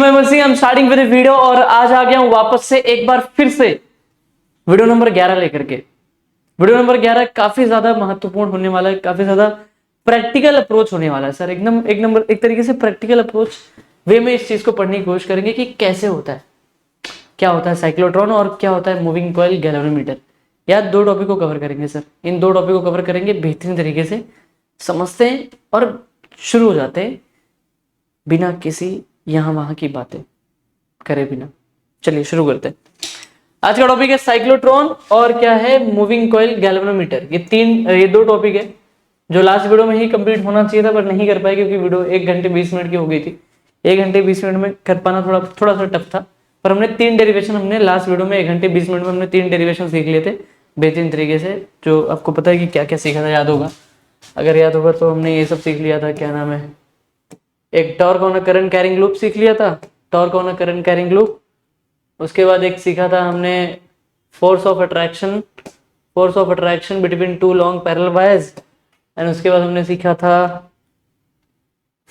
Chinmay Masih, I am starting with video. और आज आ गया हूं वापस से एक बार फिर से वीडियो नंबर 11 लेकर के। वीडियो नंबर 11 काफी ज्यादा महत्वपूर्ण होने वाला है, काफी ज्यादा प्रैक्टिकल अप्रोच होने वाला है सर। एकदम एक तरीके से प्रैक्टिकल अप्रोच वे में इस चीज को पढ़ने की कोशिश करेंगे कि कैसे होता है, क्या होता है साइक्लोट्रॉन और क्या होता है मूविंग कॉइल गैल्वेनोमीटर। यार दो टॉपिक को कवर करेंगे सर, इन दो टॉपिक को कवर करेंगे, बेहतरीन तरीके से समझते हैं और शुरू हो जाते हैं बिना किसी यहाँ वहां की बातें करे बिना। चलिए शुरू करते हैं। आज का टॉपिक है साइक्लोट्रॉन और क्या है मूविंग कॉइल गैल्वेनोमीटर। ये दो टॉपिक है जो लास्ट वीडियो में ही कंप्लीट होना चाहिए था पर नहीं कर पाए क्योंकि वीडियो 1 घंटे 20 मिनट की हो गई थी। 1 घंटे 20 मिनट में कर पाना थोड़ा सा टफ था, पर हमने 3 डेरिवेशन हमने लास्ट वीडियो में 1 घंटे 20 मिनट में हमने 3 डेरिवेशन सीख लिए थे बेहतरीन तरीके से। जो आपको पता है कि क्या क्या सीखा था, याद होगा। अगर याद होगा तो हमने ये सब सीख लिया था, क्या नाम है, एक torque on a current carrying loop सीख लिया था, torque on a current carrying loop. उसके बाद एक सीखा था हमने force of attraction between two long parallel wires. And उसके बाद हमने सीखा था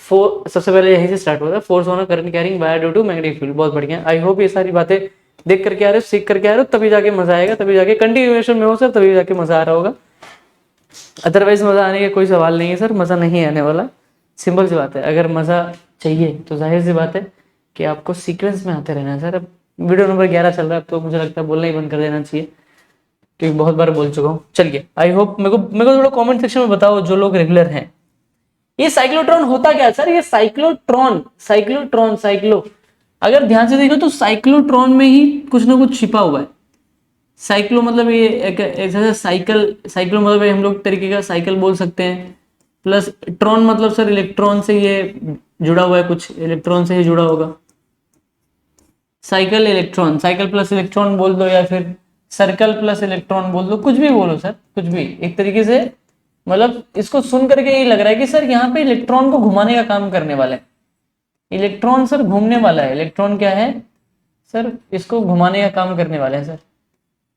सबसे पहले यहीं से स्टार्ट हुआ था, force on a current carrying wire due to magnetic field. बहुत बढ़िया। आई होप ये सारी बातें देख करके आ रहे हो, सीख करके आ रहे हो, तभी जाके मजा आएगा, तभी जाके कंटिन्यूएशन में हो सर, तभी जाके मजा आ रहा होगा। अदरवाइज मजा आने का कोई सवाल नहीं है सर, मजा नहीं आने वाला। सिंपल सी बात है, अगर मजा चाहिए तो जाहिर सी बात है कि आपको सीक्वेंस में आते रहना है सर। अब वीडियो नंबर 11 चल रहा है, तो मुझे लगता है बोलना ही बंद कर देना चाहिए क्योंकि बहुत बार बोल चुका हूँ। चलिए, आई होप मेरे को थोड़ा कमेंट सेक्शन में बताओ जो लोग रेगुलर हैं, ये साइक्लोट्रॉन होता क्या है सर? ये साइक्लो अगर ध्यान से देखो तो साइक्लोट्रॉन में ही कुछ ना कुछ छिपा हुआ है। साइक्लो मतलब ये एक ऐसा साइकिल मतलब हम लोग तरीके का साइकिल बोल सकते हैं। प्लस ट्रॉन मतलब सर इलेक्ट्रॉन से ये जुड़ा हुआ है, कुछ इलेक्ट्रॉन से ही जुड़ा होगा। साइकिल प्लस इलेक्ट्रॉन बोल दो या फिर सर्कल प्लस इलेक्ट्रॉन बोल दो, कुछ भी बोलो सर, कुछ भी। एक तरीके से मतलब इसको सुन करके यही लग रहा है कि सर यहाँ पे इलेक्ट्रॉन को घुमाने का काम करने वाला है। इलेक्ट्रॉन सर घूमने वाला है। इलेक्ट्रॉन क्या है सर? इसको घुमाने का काम करने वाला है सर।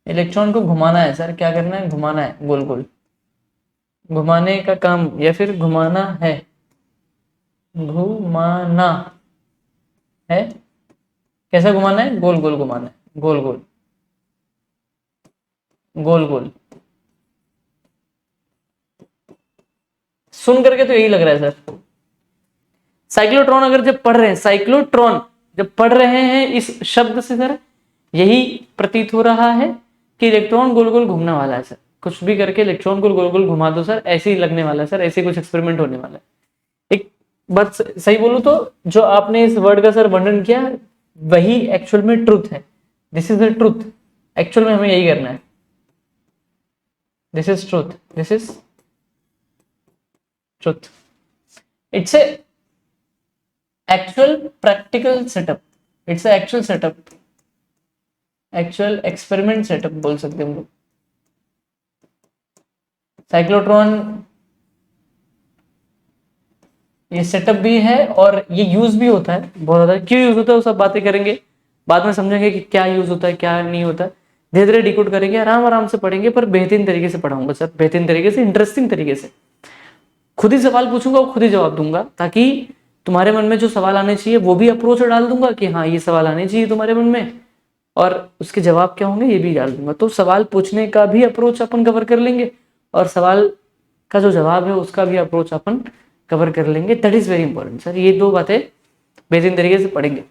इलेक्ट्रॉन को घुमाना है सर, क्या करना है? घुमाना है, गोल गोल घुमाने का काम, या फिर घुमाना है, घुमाना है। कैसा घुमाना है? गोल गोल घुमाना है, गोल गोल गोल गोल। सुन करके तो यही लग रहा है सर। साइक्लोट्रॉन अगर जब पढ़ रहे हैं, साइक्लोट्रॉन जब पढ़ रहे हैं इस शब्द से सर यही प्रतीत हो रहा है कि इलेक्ट्रॉन गोल गोल घूमने वाला है सर। कुछ भी करके इलेक्ट्रॉन को गोल गोल घुमा दो सर, ऐसे ही लगने वाला है सर, ऐसे कुछ एक्सपेरिमेंट होने वाला है। एक बात सही बोलूं तो जो आपने इस वर्ड का सर वर्णन किया वही एक्चुअल में ट्रुथ है। This is the truth. Actual में हमें यही करना है। This is truth, this is truth. It's a actual practical setup, its actual setup, actual experiment setup बोल सकते हैं हम लोग। साइक्लोट्रॉन ये सेटअप भी है और ये यूज भी होता है बहुत ज्यादा। क्यों यूज होता है वो सब बातें करेंगे, बाद में समझेंगे कि क्या यूज होता है क्या नहीं होता। धीरे धीरे डिकोड करेंगे, आराम आराम से पढ़ेंगे, पर बेहतरीन तरीके से पढ़ाऊंगा सर, बेहतरीन तरीके से, इंटरेस्टिंग तरीके से। खुद ही सवाल पूछूंगा और खुद ही जवाब दूंगा, ताकि तुम्हारे मन में जो सवाल आने चाहिए वो भी अप्रोच डाल दूंगा कि हाँ ये सवाल आने चाहिए तुम्हारे मन में, और उसके जवाब क्या होंगे ये भी डाल दूंगा। तो सवाल पूछने का भी अप्रोच अपन कवर कर लेंगे और सवाल का जो जवाब है उसका भी अप्रोच अपन कवर कर लेंगे। That is very important sir. ये दो बातें बेहतरीन तरीके से पढ़ेंगे।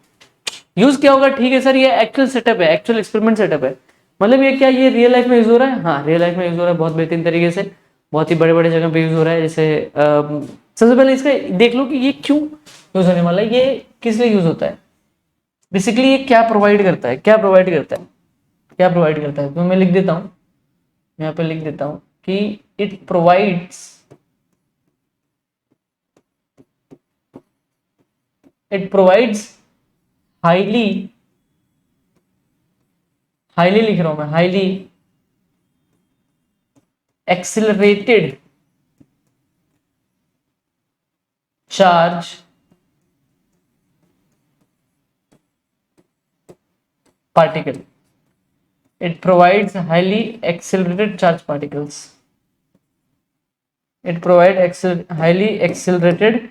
यूज क्या होगा? ठीक है सर, ये एक्चुअल सेटअप है, एक्चुअल एक्सपेरिमेंट सेटअप है। मतलब ये क्या ये रियल लाइफ में यूज हो रहा है? हाँ रियल लाइफ में यूज हो रहा है, बहुत बेहतरीन तरीके से, बहुत ही बड़े बड़े जगह पे यूज हो रहा है। जैसे सबसे पहले इसका देख लो कि ये क्यों यूज होने वाला है, ये किस लिए यूज होता है, बेसिकली ये क्या प्रोवाइड करता है, क्या प्रोवाइड करता है, क्या प्रोवाइड करता है। तो मैं लिख देता हूँ, यहाँ पे लिख देता हूँ कि it provides, it provides highly, highly लिख रहा हूं मैं, highly accelerated charge particle. It provides highly accelerated charge particles. It provides highly accelerated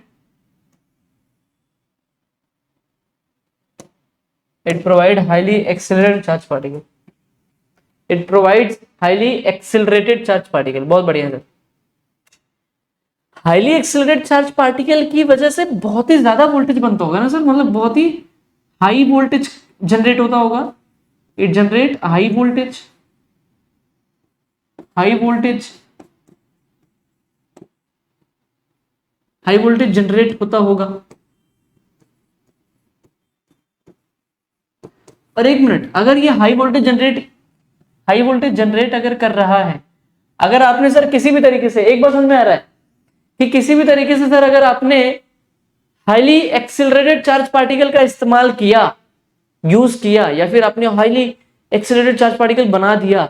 it provide highly accelerated charge particle, it provides highly accelerated charge particle. बहुत बढ़िया sir. Highly accelerated charge particle की वजह से बहुत ही ज्यादा voltage बनता होगा ना सर, मतलब बहुत ही हाई वोल्टेज जनरेट होता होगा। It generate high voltage, high voltage, high voltage generate होता होगा। और एक मिनट, अगर ये हाई वोल्टेज जनरेट अगर कर रहा है, अगर आपने सर किसी भी तरीके से, एक बार समझ में आ रहा है कि किसी भी तरीके से सर अगर आपने हाईली एक्सिलरेटेड चार्ज पार्टिकल का इस्तेमाल किया, यूज किया, या फिर आपने हाईली एक्सिलरेटेड चार्ज पार्टिकल बना दिया,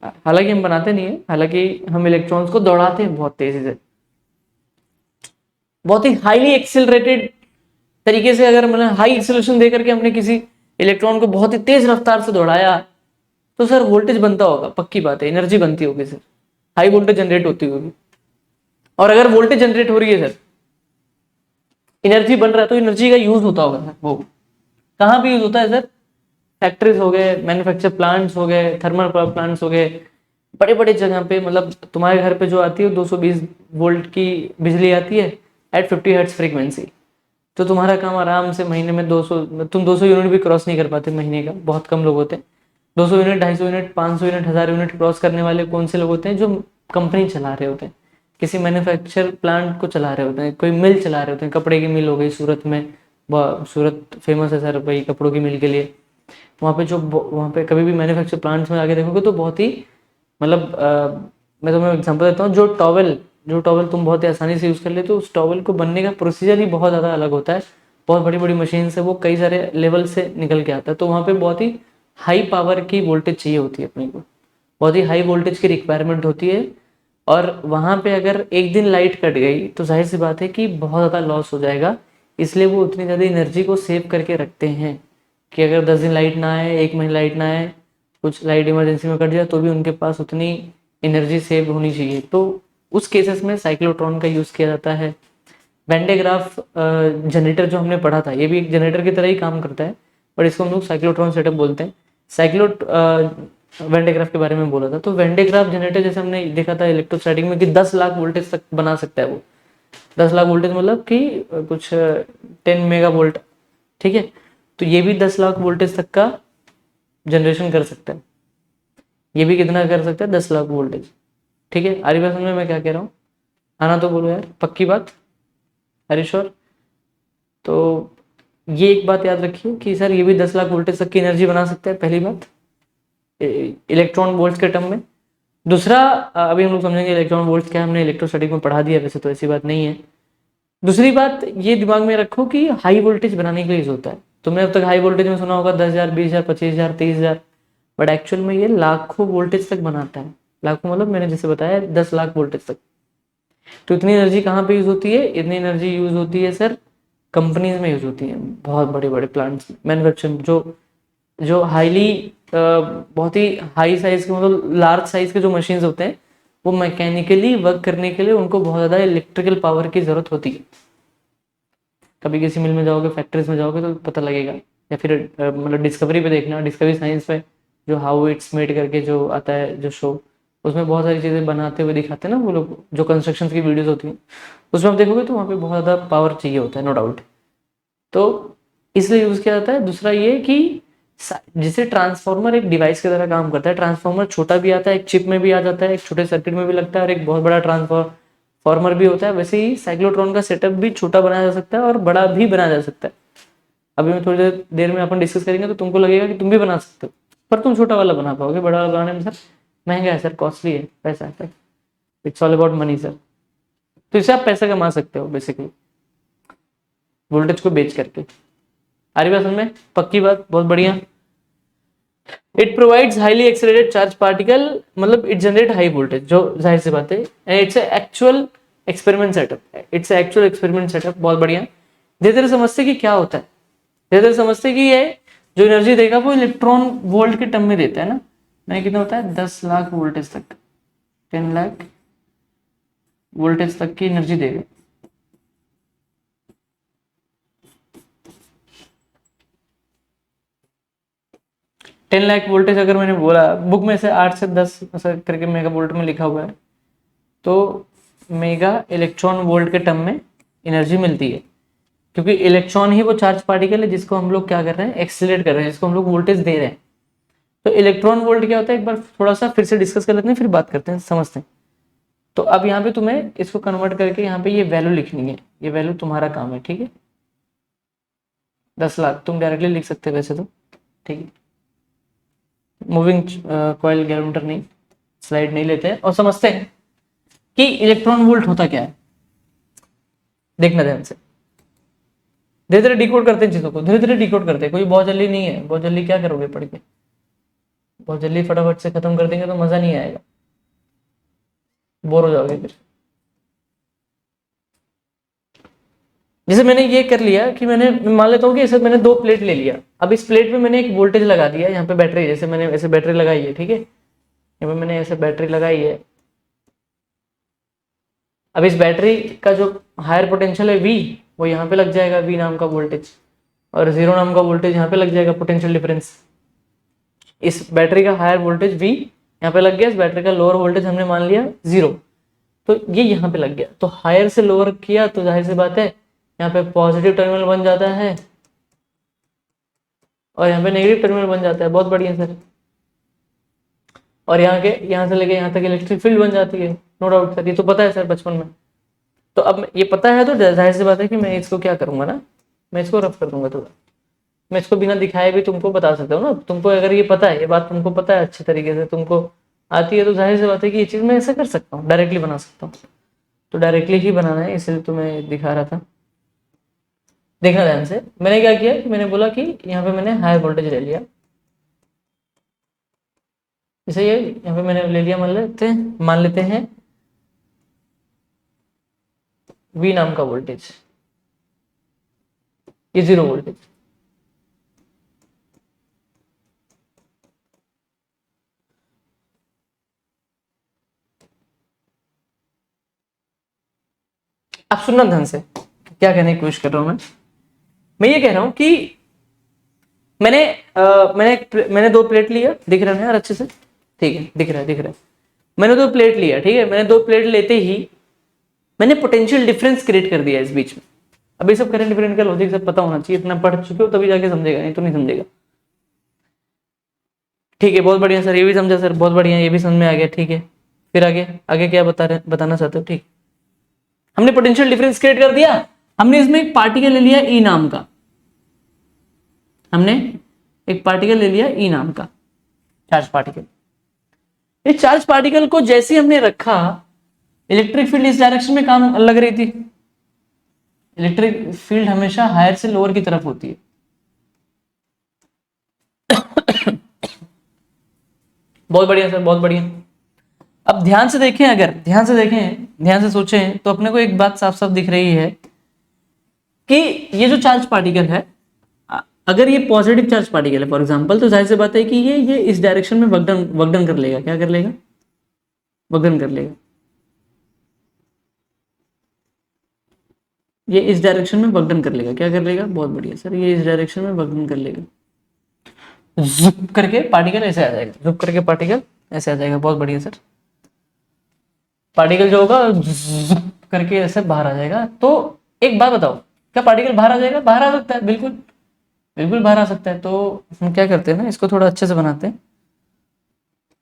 हालांकि हम बनाते नहीं है, हालांकि हम इलेक्ट्रॉन्स को दौड़ाते हैं बहुत तेजी से, बहुत ही हाईली एक्सिलरेटेड तरीके से, अगर मतलब हाई एक्सिलरेशन देकर के हमने किसी इलेक्ट्रॉन को बहुत ही तेज रफ्तार से दौड़ाया, तो सर वोल्टेज बनता होगा, पक्की बात है, एनर्जी बनती होगी सर, हाई वोल्टेज जनरेट होती होगी। और अगर वोल्टेज जनरेट हो रही है सर, एनर्जी बन रहा है, तो एनर्जी का यूज होता होगा सर। वो कहाँ पे यूज होता है सर? फैक्ट्रीज हो गए, मैन्युफैक्चर प्लांट्स हो गए, थर्मल पावर प्लांट्स हो गए, बड़े बड़े जगह पे, मतलब तुम्हारे घर पे जो आती है 220 वोल्ट की बिजली आती है एट 50 हर्ट्ज फ्रीक्वेंसी, तो तुम्हारा काम आराम से महीने में 200, तुम 200 यूनिट भी क्रॉस नहीं कर पाते महीने का, बहुत कम लोग होते हैं। 200 unit, 250 unit, 500 unit, 1000 unit cross करने वाले कौन से लोग होते हैं? जो कंपनी चला रहे होते हैं, किसी मैन्युफैक्चर प्लांट को चला रहे होते हैं, कोई मिल चला रहे होते हैं, कपड़े की मिल हो गई सूरत में, सूरत फेमस है सर भाई कपड़ों की मिल के लिए। वहाँ पे जो, वहाँ पे कभी भी मैन्युफैक्चर प्लांट्स में आके देखोगे तो बहुत ही, मतलब मैं तुम्हें एग्जांपल देता हूँ, जो टॉवल तुम बहुत ही आसानी से यूज़ कर लेते हो, उस टॉवल को बनने का प्रोसीजर ही बहुत ज़्यादा अलग होता है। बहुत बड़ी बड़ी मशीन से वो कई सारे लेवल से निकल के आता है, तो वहाँ पे बहुत ही हाई पावर की वोल्टेज चाहिए होती है अपने को, बहुत ही हाई वोल्टेज की रिक्वायरमेंट होती है। और वहाँ पे अगर एक दिन लाइट कट गई तो जाहिर सी बात है कि बहुत ज़्यादा लॉस हो जाएगा, इसलिए वो उतनी ज़्यादा एनर्जी को सेव करके रखते हैं कि अगर 10 दिन लाइट ना आए, एक महीने लाइट ना आए, कुछ लाइट इमरजेंसी में कट जाए, तो भी उनके पास उतनी एनर्जी सेव होनी चाहिए। तो उस केसेस में साइक्लोट्रॉन का यूज़ किया जाता है। वेंडेग्राफ जनरेटर जो हमने पढ़ा था, ये भी एक जनरेटर की तरह ही काम करता है, पर इसको हम लोग साइक्लोट्रॉन सेटअप बोलते हैं। वेंडेग्राफ के बारे में बोला था, तो वेंडेग्राफ जनरेटर जैसे हमने देखा था इलेक्ट्रोस्टैटिक में कि 10 लाख वोल्टेज तक बना सकता है वो। 10 लाख वोल्टेज मतलब कि कुछ 10 मेगा वोल्ट, ठीक है। तो ये भी 10 लाख वोल्टेज तक का जनरेशन कर सकता है। ये भी कितना कर सकता है? 10 लाख वोल्टेज, ठीक है। आरी बात समझ में मैं क्या कह रहा हूँ? आना तो बोलो यार, पक्की बात, हरीश्वर। तो ये एक बात याद रखिए कि सर ये भी 10 लाख वोल्टेज तक की एनर्जी बना सकता है, पहली बात इलेक्ट्रॉन वोल्ट्स के टर्म में। दूसरा, अभी हम लोग समझेंगे इलेक्ट्रॉन वोल्ट्स क्या, हमने इलेक्ट्रोस्टैटिक में पढ़ा दिया वैसे, तो ऐसी बात नहीं है। दूसरी बात ये दिमाग में रखो कि हाई वोल्टेज बनाने के लिए यूज होता है। तुमने अब तक हाई वोल्टेज में सुना होगा 10,000, 20,000, 25,000, 30,000, बट एक्चुअल में ये लाखों वोल्टेज तक बनाता है। लाखों मतलब मैंने जैसे बताया 10 लाख वोल्टेज तक। तो इतनी एनर्जी कहाँ पे यूज होती है? इतनी एनर्जी यूज होती है सर कंपनीज में यूज होती है, बहुत बड़े बड़े प्लांट्स मैन्युफैक्चरिंग, जो जो हाईली बहुत ही हाई साइज के, मतलब लार्ज साइज के जो मशीन्स होते हैं, वो मैकेनिकली वर्क करने के लिए उनको बहुत ज़्यादा इलेक्ट्रिकल पावर की ज़रूरत होती है। कभी किसी मिल में जाओगे, फैक्ट्रीज में जाओगे तो पता लगेगा, या फिर मतलब डिस्कवरी पे देखना, डिस्कवरी साइंस पे जो हाउ इट्स मेड करके जो आता है जो शो, उसमें बहुत सारी चीज़ें बनाते हुए दिखाते हैं ना वो लोग, जो कंस्ट्रक्शन की वीडियोज होती हैं, उसमें आप देखोगे तो वहाँ पे बहुत ज़्यादा पावर चाहिए होता है, नो डाउट। तो इसलिए यूज़ किया जाता है। दूसरा ये कि जिसे ट्रांसफॉर्मर एक डिवाइस की तरह काम करता है, ट्रांसफॉर्मर छोटा भी आता है, एक चिप में भी आ जाता है, एक छोटे सर्किट में भी लगता है, और एक बहुत बड़ा ट्रांसफॉर्मर भी होता है। वैसे ही साइक्लोट्रॉन का सेटअप भी छोटा बनाया जा सकता है और बड़ा भी बनाया जा सकता है। अभी मैं थोड़ी देर में अपन डिस्कस करेंगे तो तुमको लगेगा कि तुम भी बना सकते हो, पर तुम छोटा वाला बना पाओगे, बड़ा वाला बनाने में सर महंगा है सर, कॉस्टली है, पैसा है, it's all about money sir. तो इससे आप पैसा कमा सकते हो बेसिकली, वोल्टेज को बेच करके। आ रही बात समझ में? पक्की बात, बहुत बढ़िया। It provides highly accelerated charge particle, मतलब इट जनरेट हाई वोल्टेज, जो जाहिर सी बात है, and its actual experiment setup, its actual experiment setup. बहुत बढ़िया। धीरे धीरे समझते कि क्या होता है, धीरे धीरे समझते कि ये जो एनर्जी देगा वो इलेक्ट्रॉन वोल्ट के टर्म में देता है ना। नहीं, कितना होता है? 10 लाख वोल्टेज तक, 10 लाख वोल्टेज तक की एनर्जी देगा। 10 लाख वोल्टेज अगर मैंने बोला, बुक में से 8 से 10 ऐसा करके मेगा वोल्ट में लिखा हुआ है, तो मेगा इलेक्ट्रॉन वोल्ट के टर्म में एनर्जी मिलती है, क्योंकि इलेक्ट्रॉन ही वो चार्ज पार्टिकल है जिसको हम लोग क्या कर रहे हैं, एक्सीलरेट कर रहे हैं, जिसको हम लोग वोल्टेज दे रहे हैं। तो इलेक्ट्रॉन वोल्ट क्या होता है, एक बार थोड़ा सा फिर से डिस्कस कर लेते हैं, फिर बात करते हैं, समझते हैं। तो अब यहाँ पे तुम्हें इसको कन्वर्ट करके यहाँ पे ये वैल्यू लिखनी है, ये वैल्यू तुम्हारा काम है, ठीक है। 10 लाख तुम डायरेक्टली लिख सकते हो वैसे तो, ठीक है। मूविंग कॉइल गैलोमीटर नहीं, स्लाइड नहीं लेते हैं और समझते हैं कि इलेक्ट्रॉन वोल्ट होता क्या है। देखना ध्यान से, धीरे धीरे डिकोड करते हैं चीजों को, धीरे धीरे डिकोड करते हैं। कोई बहुत जल्दी नहीं है, बहुत जल्दी क्या करोगे पढ़ के, बहुत जल्दी फटाफट से खत्म कर देंगे तो मजा नहीं आएगा, बोर हो जाओगे फिर। जैसे मैंने ये कर लिया कि मैंने मान लेता हूँ कि ऐसे मैंने 2 प्लेट ले लिया, अब इस प्लेट में मैंने एक वोल्टेज लगा दिया, यहाँ पे बैटरी, जैसे मैंने ऐसे बैटरी लगाई है, ठीक है, यहाँ पे मैंने ऐसे बैटरी लगाई है। अब इस बैटरी का जो हायर पोटेंशियल है V, वो यहाँ पे लग जाएगा V नाम का वोल्टेज, और 0 नाम का वोल्टेज यहाँ पे लग जाएगा, पोटेंशियल डिफरेंस। इस बैटरी का हायर वोल्टेज V यहाँ पे लग गया, इस बैटरी का लोअर वोल्टेज हमने मान लिया 0, तो ये यहाँ पे लग गया। तो हायर से लोअर किया तो जाहिर सी बात है यहाँ पे पॉजिटिव टर्मिनल बन जाता है और यहाँ पे नेगेटिव टर्मिनल बन जाता है। बहुत बढ़िया सर। और यहाँ से लेके यहाँ तक इलेक्ट्रिक फील्ड बन जाती है, नो डाउट सर, ये तो पता है सर बचपन में। तो अब ये पता है तो जाहिर सी बात है कि मैं इसको क्या करूंगा ना, मैं इसको रफ कर दूंगा थोड़ा, मैं इसको बिना दिखाए भी तुमको बता सकता हूँ ना। तुमको अगर ये पता है, ये बात तुमको पता है अच्छे तरीके से, तुमको आती है, तो जाहिर सी बात है कि ये चीज़ मैं ऐसा कर सकता हूँ, डायरेक्टली बना सकता हूँ। तो डायरेक्टली ही बनाना है, इसलिए तो मैं दिखा रहा था। देखना ध्यान से, मैंने क्या किया कि मैंने बोला कि यहाँ पे मैंने हायर वोल्टेज ले लिया, जैसे ये यहाँ पे मैंने ले लिया, मान लेते हैं V नाम का वोल्टेज, ये 0 वोल्टेज। अब सुनना ध्यान से, क्या कहने की कोशिश कर रहा हूं मैं ये कह रहा हूं कि मैंने 2 प्लेट लिया, दिख रहा है यार अच्छे से, ठीक है, दिख रहा है। मैंने 2 प्लेट लिया, ठीक है, मैंने 2 प्लेट लेते ही मैंने पोटेंशियल डिफरेंस क्रिएट कर दिया इस बीच में। अब ये सब करंट डिफरेंस का लॉजिक सब पता होना चाहिए, इतना पढ़ चुके हो तभी जाके समझेगा, नहीं तो नहीं समझेगा। ठीक है, बहुत बढ़िया सर, ये भी समझा सर, बहुत बढ़िया, ये भी समझ में आ गया, ठीक है। फिर आगे क्या बताना चाहते हो? ठीक, हमने पोटेंशियल डिफरेंस क्रिएट कर दिया, हमने इसमें एक पार्टिकल ले लिया ई नाम का, हमने एक पार्टिकल ले लिया ई नाम का चार्ज पार्टिकल। इस चार्ज पार्टिकल को जैसे ही हमने रखा, इलेक्ट्रिक फील्ड इस डायरेक्शन में काम लग रही थी। इलेक्ट्रिक फील्ड हमेशा हायर से लोअर की तरफ होती है। बहुत बढ़िया सर, बहुत बढ़िया। अब ध्यान से देखें, अगर ध्यान से सोचें तो अपने को एक बात साफ साफ दिख रही है कि ये जो चार्ज पार्टिकल है, अगर ये पॉजिटिव चार्ज पार्टिकल है फॉर एग्जांपल, तो जाहिर सी बात है कि ये इस डायरेक्शन में वक्डन कर लेगा। क्या कर लेगा? वक्डन कर लेगा। ये इस डायरेक्शन में वक्डन कर लेगा। क्या कर लेगा? बहुत बढ़िया सर, ये इस डायरेक्शन में वक्डन कर लेगा। जुप करके पार्टिकल ऐसे आ जाएगा, जुप करके पार्टिकल ऐसे आ जाएगा। बहुत बढ़िया सर, पार्टिकल जो होगा जुप करके ऐसे बाहर आ जाएगा। तो एक बात बताओ, क्या पार्टिकल बाहर आ जाएगा? बाहर आ सकता है, बिल्कुल बिल्कुल बाहर आ सकता है। तो हम क्या करते हैं ना, इसको थोड़ा अच्छे से बनाते हैं।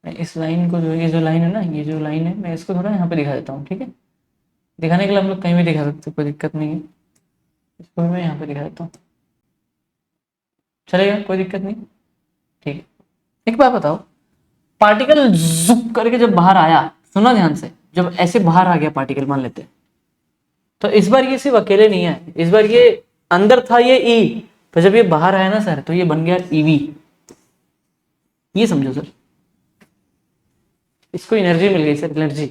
मैं इस लाइन को, जो ये जो लाइन है ना, ये जो लाइन है, मैं इसको थोड़ा यहाँ पे दिखा देता हूँ, ठीक है। दिखाने के लिए हम लोग कहीं भी दिखा सकते हैं, कोई दिक्कत नहीं है। इसको भी मैं यहाँ पे दिखा देता हूँ, चलेगा, कोई दिक्कत नहीं, ठीक है। एक बात बताओ, पार्टिकल जुप करके जब बाहर आया, सुना ध्यान से, जब ऐसे बाहर आ गया पार्टिकल, मान लेते हैं, तो इस बार ये सिर्फ अकेले नहीं है, इस बार ये अंदर था ये ई, तो जब ये बाहर आया ना सर, तो ये बन गया ईवी। ये समझो सर, इसको एनर्जी मिल गई सर, एनर्जी।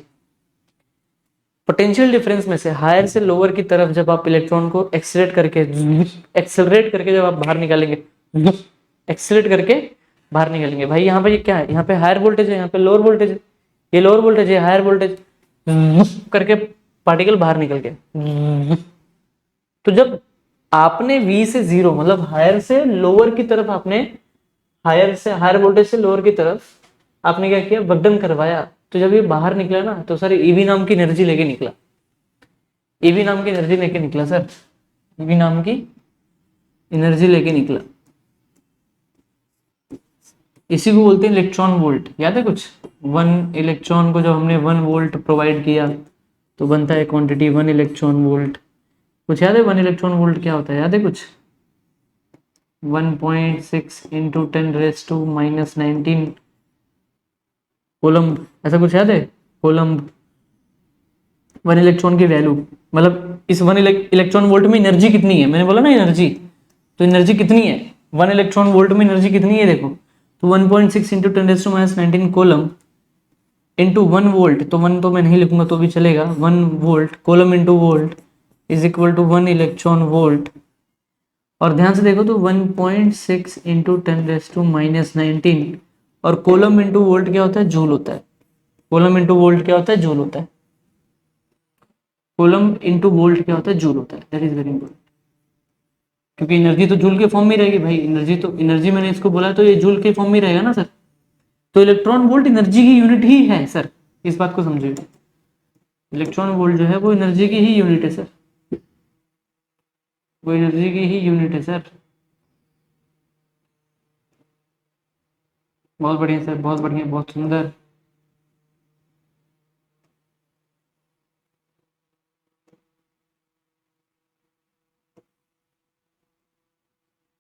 पोटेंशियल डिफरेंस में से हायर से लोअर की तरफ जब आप इलेक्ट्रॉन को एक्सेलरेट करके जब आप बाहर निकालेंगे, एक्सेलरेट करके बाहर निकालेंगे, भाई यहाँ पे ये क्या है, यहाँ पे हायर वोल्टेज है, यहाँ पे लोअर वोल्टेज है, ये लोअर वोल्टेज है, हायर वोल्टेज करके पार्टिकल बाहर निकल गया। तो जब आपने V से 0 मतलब हायर से लोअर की तरफ आपने हायर से, हायर वोल्टेज से लोअर की तरफ आपने क्या किया, बगडन करवाया, तो जब ये बाहर निकला ना तो सर ईवी नाम की एनर्जी लेके निकला, ईवी नाम की एनर्जी लेके निकला सर, ईवी नाम की एनर्जी लेके निकला। इसी को बोलते हैं इलेक्ट्रॉन वोल्ट, याद है कुछ? वन इलेक्ट्रॉन को जब हमने 1 वोल्ट प्रोवाइड किया तो बनता है क्वांटिटी 1 इलेक्ट्रॉन वोल्ट। कुछ याद है 1 इलेक्ट्रॉन वोल्ट क्या होता है, याद है कुछ? 1.6 इंटू 10⁻⁻19 कोलम्ब, ऐसा कुछ याद है? कोलम्ब 1 इलेक्ट्रॉन की वैल्यू, मतलब इस 1 इलेक्ट्रॉन वोल्ट में एनर्जी कितनी है, मैंने बोला ना एनर्जी, तो एनर्जी कितनी है 1 इलेक्ट्रॉन वोल्ट में, एनर्जी कितनी है देखो, तो 1.6 इंटू 10⁻19 कोलम इंटू 1 वोल्ट, तो 1 तो मैं नहीं लिखूंगा तो भी चलेगा, 1 volt coulomb into volt is equal to 1 electron volt. और ध्यान से देखो तो 1.6 इंटू 10⁻⁻19 और कोलम इंटू वोल्ट क्या होता है, जूल होता है। कोलम इंटू वोल्ट क्या होता है, जूल होता है। कोलम इंटू वोल्ट क्या होता है, जूल होता है। दैट इज वेरी इंपॉर्टेंट, क्योंकि एनर्जी तो जूल के फॉर्म में रहेगी भाई, एनर्जी तो एनर्जी मैंने इसको बोला तो ये जूल के फॉर्म में रहेगा ना सर, तो इलेक्ट्रॉन वोल्ट एनर्जी की यूनिट ही है सर, इस बात को समझिए। इलेक्ट्रॉन वोल्ट जो है वो एनर्जी की ही यूनिट है सर, वो एनर्जी की ही यूनिट है सर। बहुत बढ़िया सर, बहुत बढ़िया, बहुत सुंदर।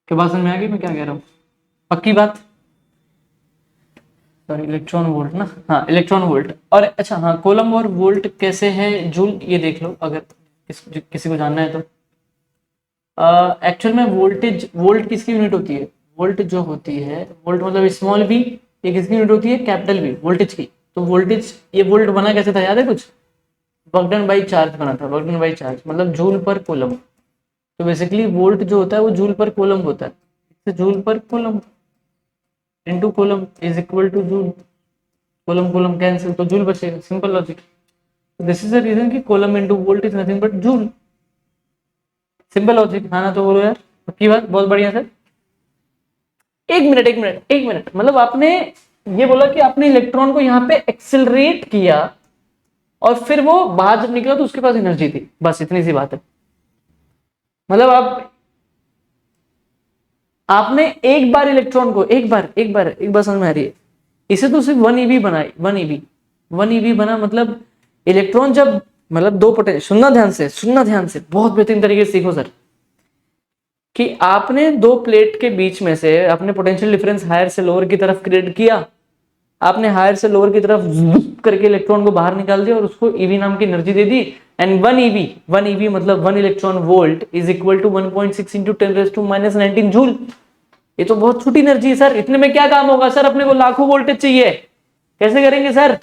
क्या बात समझ में आ गई मैं क्या कह रहा हूँ? पक्की बात? सॉरी इलेक्ट्रॉन वोल्ट ना, हाँ इलेक्ट्रॉन वोल्ट। और अच्छा हाँ, कोलम और वोल्ट कैसे है जूल, ये देख लो अगर किसी को जानना है तो। एक्चुअल में वोल्टेज, वोल्ट किसकी यूनिट होती है, वोल्ट जो होती है, वोल्ट मतलब स्मॉल वी, ये किसकी यूनिट होती है, कैपिटल वी, वोल्टेज की। तो वोल्टेज, ये वोल्ट बना कैसे था याद है कुछ? बर्गडन बाई चार्ज बना था, बर्गडन बाई चार्ज मतलब जूल पर कोलम। तो बेसिकली वोल्ट जो होता है वो जूल पर कोलम होता है, तो जूल पर coulomb into coulomb is equal to joule, coulomb coulomb cancel तो जूल बचेगा, simple logic. This is the reason कि coulomb into volt is nothing but joule, simple logic. हाँ ना तो बोलो यार, पक्की बात, बहुत बढ़िया सर। एक मिनट एक मिनट एक मिनट, मतलब आपने ये बोला कि आपने इलेक्ट्रॉन को यहाँ पे एक्सेलरेट किया और फिर वो बाहर जब निकला तो उसके पास एनर्जी थी, बस इतनी सी बात है। मतलब आपने एक बार इलेक्ट्रॉन को, एक बार समझ में आ रही है? इसे तो सिर्फ 1 ईवी बनाई, 1 ईवी, 1 ईवी बना, मतलब इलेक्ट्रॉन जब, मतलब दो पोटेंशियल, सुनना ध्यान से, सुनना ध्यान से, बहुत बेहतरीन तरीके से सीखो सर, कि आपने दो प्लेट के बीच में से आपने पोटेंशियल डिफरेंस हायर से लोअर की तरफ क्रिएट किया, आपने हायर से लोअर की तरफ करके इलेक्ट्रॉन को बाहर निकाल दिया और उसको ईवी नाम की एनर्जी दे दी। एंड 1 ईवी मतलब 1 electron volt is equal to 1.6 into 10⁻⁻19 joule. ये तो बहुत छोटी एनर्जी है सर, इतने में क्या काम होगा सर, अपने को लाखों वोल्टेज चाहिए, कैसे करेंगे सर?